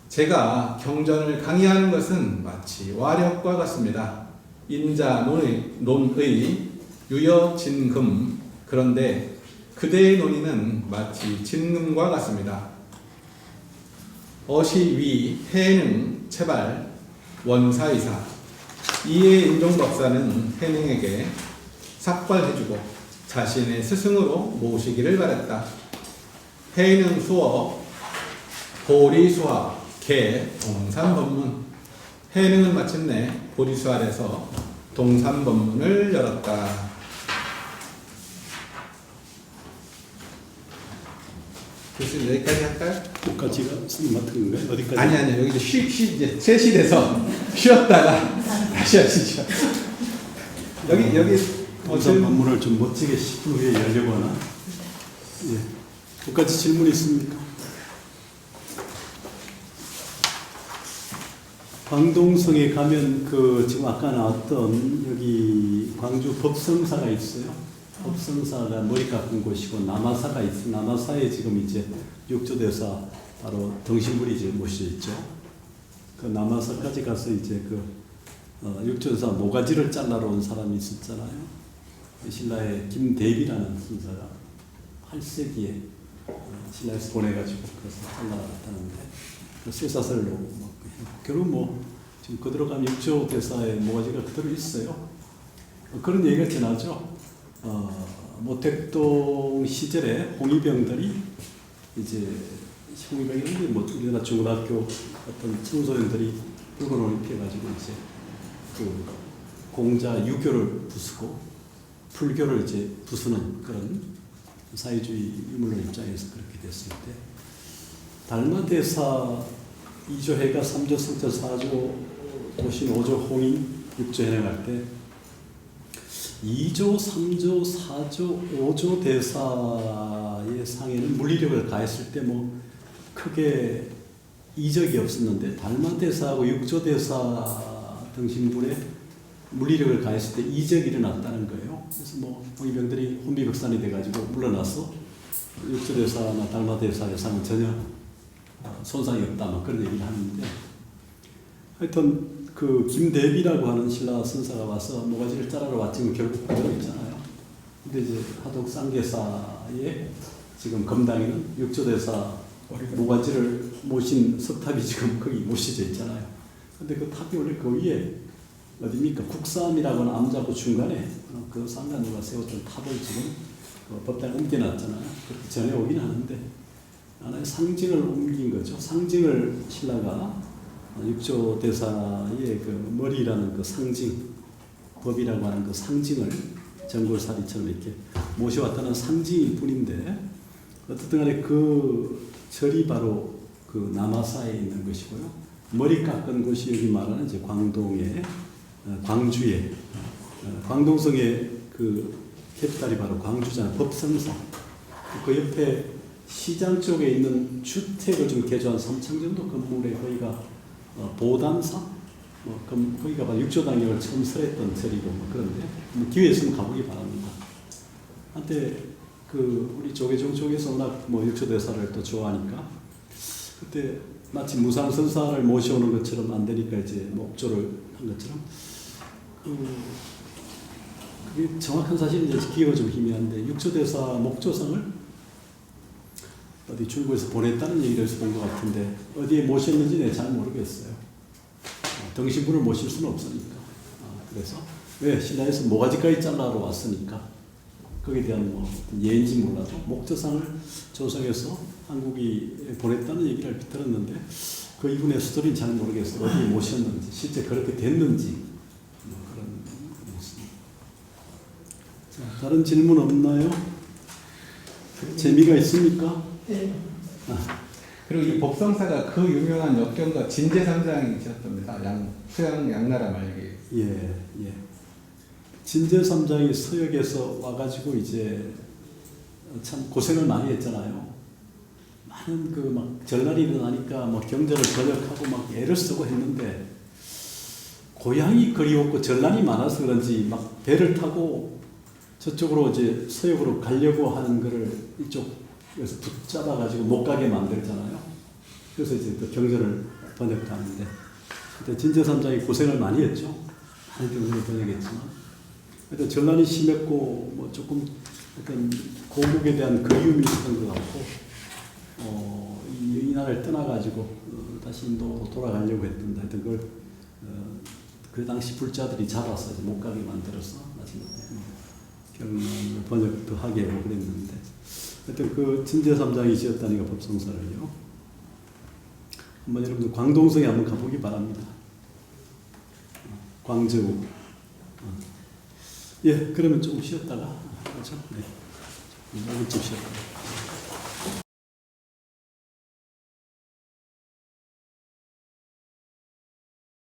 제가 경전을 강의하는 것은 마치 와력과 같습니다. 인자 논의 유여 진금. 그런데 그대의 논의는 마치 진금과 같습니다. 어시위, 해능, 체발, 원사이사. 이에 인종법사는 해능에게 삭발해주고 자신의 스승으로 모시기를 바랬다. 해능 수업, 보리수학, 개, 동산법문. 해능은 마침내 보리수학에서 동산법문을 열었다. 교수님 여기까지 할까요? 여기까지가 스님 맡은 건가요? 어디까지? 아니 여기 이제 셋이돼서 쉬었다가 다시 하시죠. 여기 동산 법문을 좀 멋지게 10분 후에 열려고 하나? 예. 여기까지 질문 있습니까? 광동성에 가면 그 지금 아까 나왔던 여기 광주 법성사가 있어요. 법성사가 머리 깎은 곳이고 남아사가 있어요. 남아사에 지금 이제 육조대사 바로 등신불이 이제 모셔져 있죠. 그 남아사까지 가서 이제 그 육조대사 모가지를 잘라러 온 사람이 있었잖아요. 신라의 김대비라는 순사가 8세기에 신라에서 보내가지고 그래서 잘라갔다는데 그 쇠사슬로 결국 뭐 지금 그대로 가면 육조대사의 모가지가 그대로 있어요. 그런 얘기가 지나죠. 모택동 시절에 홍위병들이 이제 홍위병이라는 게 뭐 우리나라 중고등학교 어떤 청소년들이 붉은 옷 입혀가지고 이제 그 공자 유교를 부수고 불교를 이제 부수는 그런 사회주의 유물론 입장에서 그렇게 됐을 때 달마대사 2조 해가 3조 성자 4조 도신 5조 홍인 6조 해내갈 때 2조, 3조, 4조, 5조 대사의 상에는 물리력을 가했을 때 뭐 크게 이적이 없었는데 달마대사하고 6조 대사 등신분에 물리력을 가했을 때 이적이 일어났다는 거예요. 그래서 뭐 홍위병들이 혼비백산이 돼가지고 물러나서 6조 대사나 달마대사의 상은 전혀 손상이 없다 뭐 그런 얘기를 하는데 하여튼 그 김대비라고 하는 신라 선사가 와서 모가지를 자르러 왔지만 결국 그대로 있잖아요. 근데 이제 하덕 쌍계사의 지금 검당에는 육조대사 모가지를 모신 석탑이 지금 거기 모셔져 있잖아요. 근데 그 탑이 원래 그 위에 어디입니까? 국삼이라고 하는 암자고 중간에 그 상간누가 세웠던 탑을 지금 법당에 옮겨놨잖아요. 그렇게 전해오긴 하는데 하나의 상징을 옮긴 거죠. 상징을 신라가 육조 대사의 그 머리라는 그 상징, 법이라고 하는 그 상징을 전골사리처럼 이렇게 모셔왔다는 상징일 뿐인데 어쨌든 간에 그 절이 바로 그 남아사에 있는 것이고요. 머리 깎은 곳이 여기 말하는 이제 광동의 광주에 광동성의 그 캐피탈이 바로 광주잖아요. 법성사. 그 옆에 시장 쪽에 있는 주택을 좀 개조한 3층 정도 건물에 거기가 보담사, 거기가 바로 육조당역을 처음 설했던 절이고 뭐 그런데 뭐 기회 있으면 가보기 바랍니다. 한때 그 우리 조계종 쪽에서 워낙 뭐 육조대사를 또 좋아하니까 그때 마치 무상선사를 모셔오는 것처럼 안 되니까 이제 목조를 한 것처럼 그게 정확한 사실은 이제 기회가 좀 희미한데 육조대사 목조상을 어디 중국에서 보냈다는 얘기를 해서 본 것 같은데 어디에 모셨는지 내가 잘 모르겠어요. 등신분을 모실 수는 없으니까. 그래서 왜 신라에서 모가지까지 잘라러 왔으니까 거기에 대한 뭐 예인지 몰라도 목조상을 조성해서 한국이 보냈다는 얘기를 들었는데 그 이분의 스토리는 잘 모르겠어요. 어디에 모셨는지 실제 그렇게 됐는지 뭐 그런 게 있습니다. 자, 다른 질문 없나요? 재미가 있습니까? 네. 그리고 이 법성사가 그 유명한 역경가 진제삼장이셨답니다. 수양 양나라 말기. 예. 진제삼장이 서역에서 와가지고 이제 참 고생을 많이 했잖아요. 많은 그 막 전란이 일어나니까 뭐 경전을 번역하고 막 애를 쓰고 했는데 고향이 그리웠고 전란이 많아서 그런지 막 배를 타고 저쪽으로 이제 서역으로 가려고 하는 거를 이쪽에서 붙잡아가지고 못 가게 만들잖아요. 그래서 이제 또 경전을 번역하는데 그때 진제삼장이 고생을 많이 했죠. 많은 경전을 번역했지만. 하여튼 전란이 심했고 뭐 조금 어떤 고국에 대한 그리움이 있었던 것 같고 이 나라를 떠나가지고 다시 인도로 돌아가려고 했던데 하여튼 그걸 그 당시 불자들이 잡아서 이제 못 가게 만들어서 마지막에 결론을 번역도 하게 하고 그랬는데 하여튼 그 진제삼장이 지었다니까 법성사를요. 한번 여러분들 광동성에 한번 가보기 바랍니다. 광저우. 예, 그러면 조금 쉬었다가, 그렇죠? 네. 5분쯤 쉬었다가.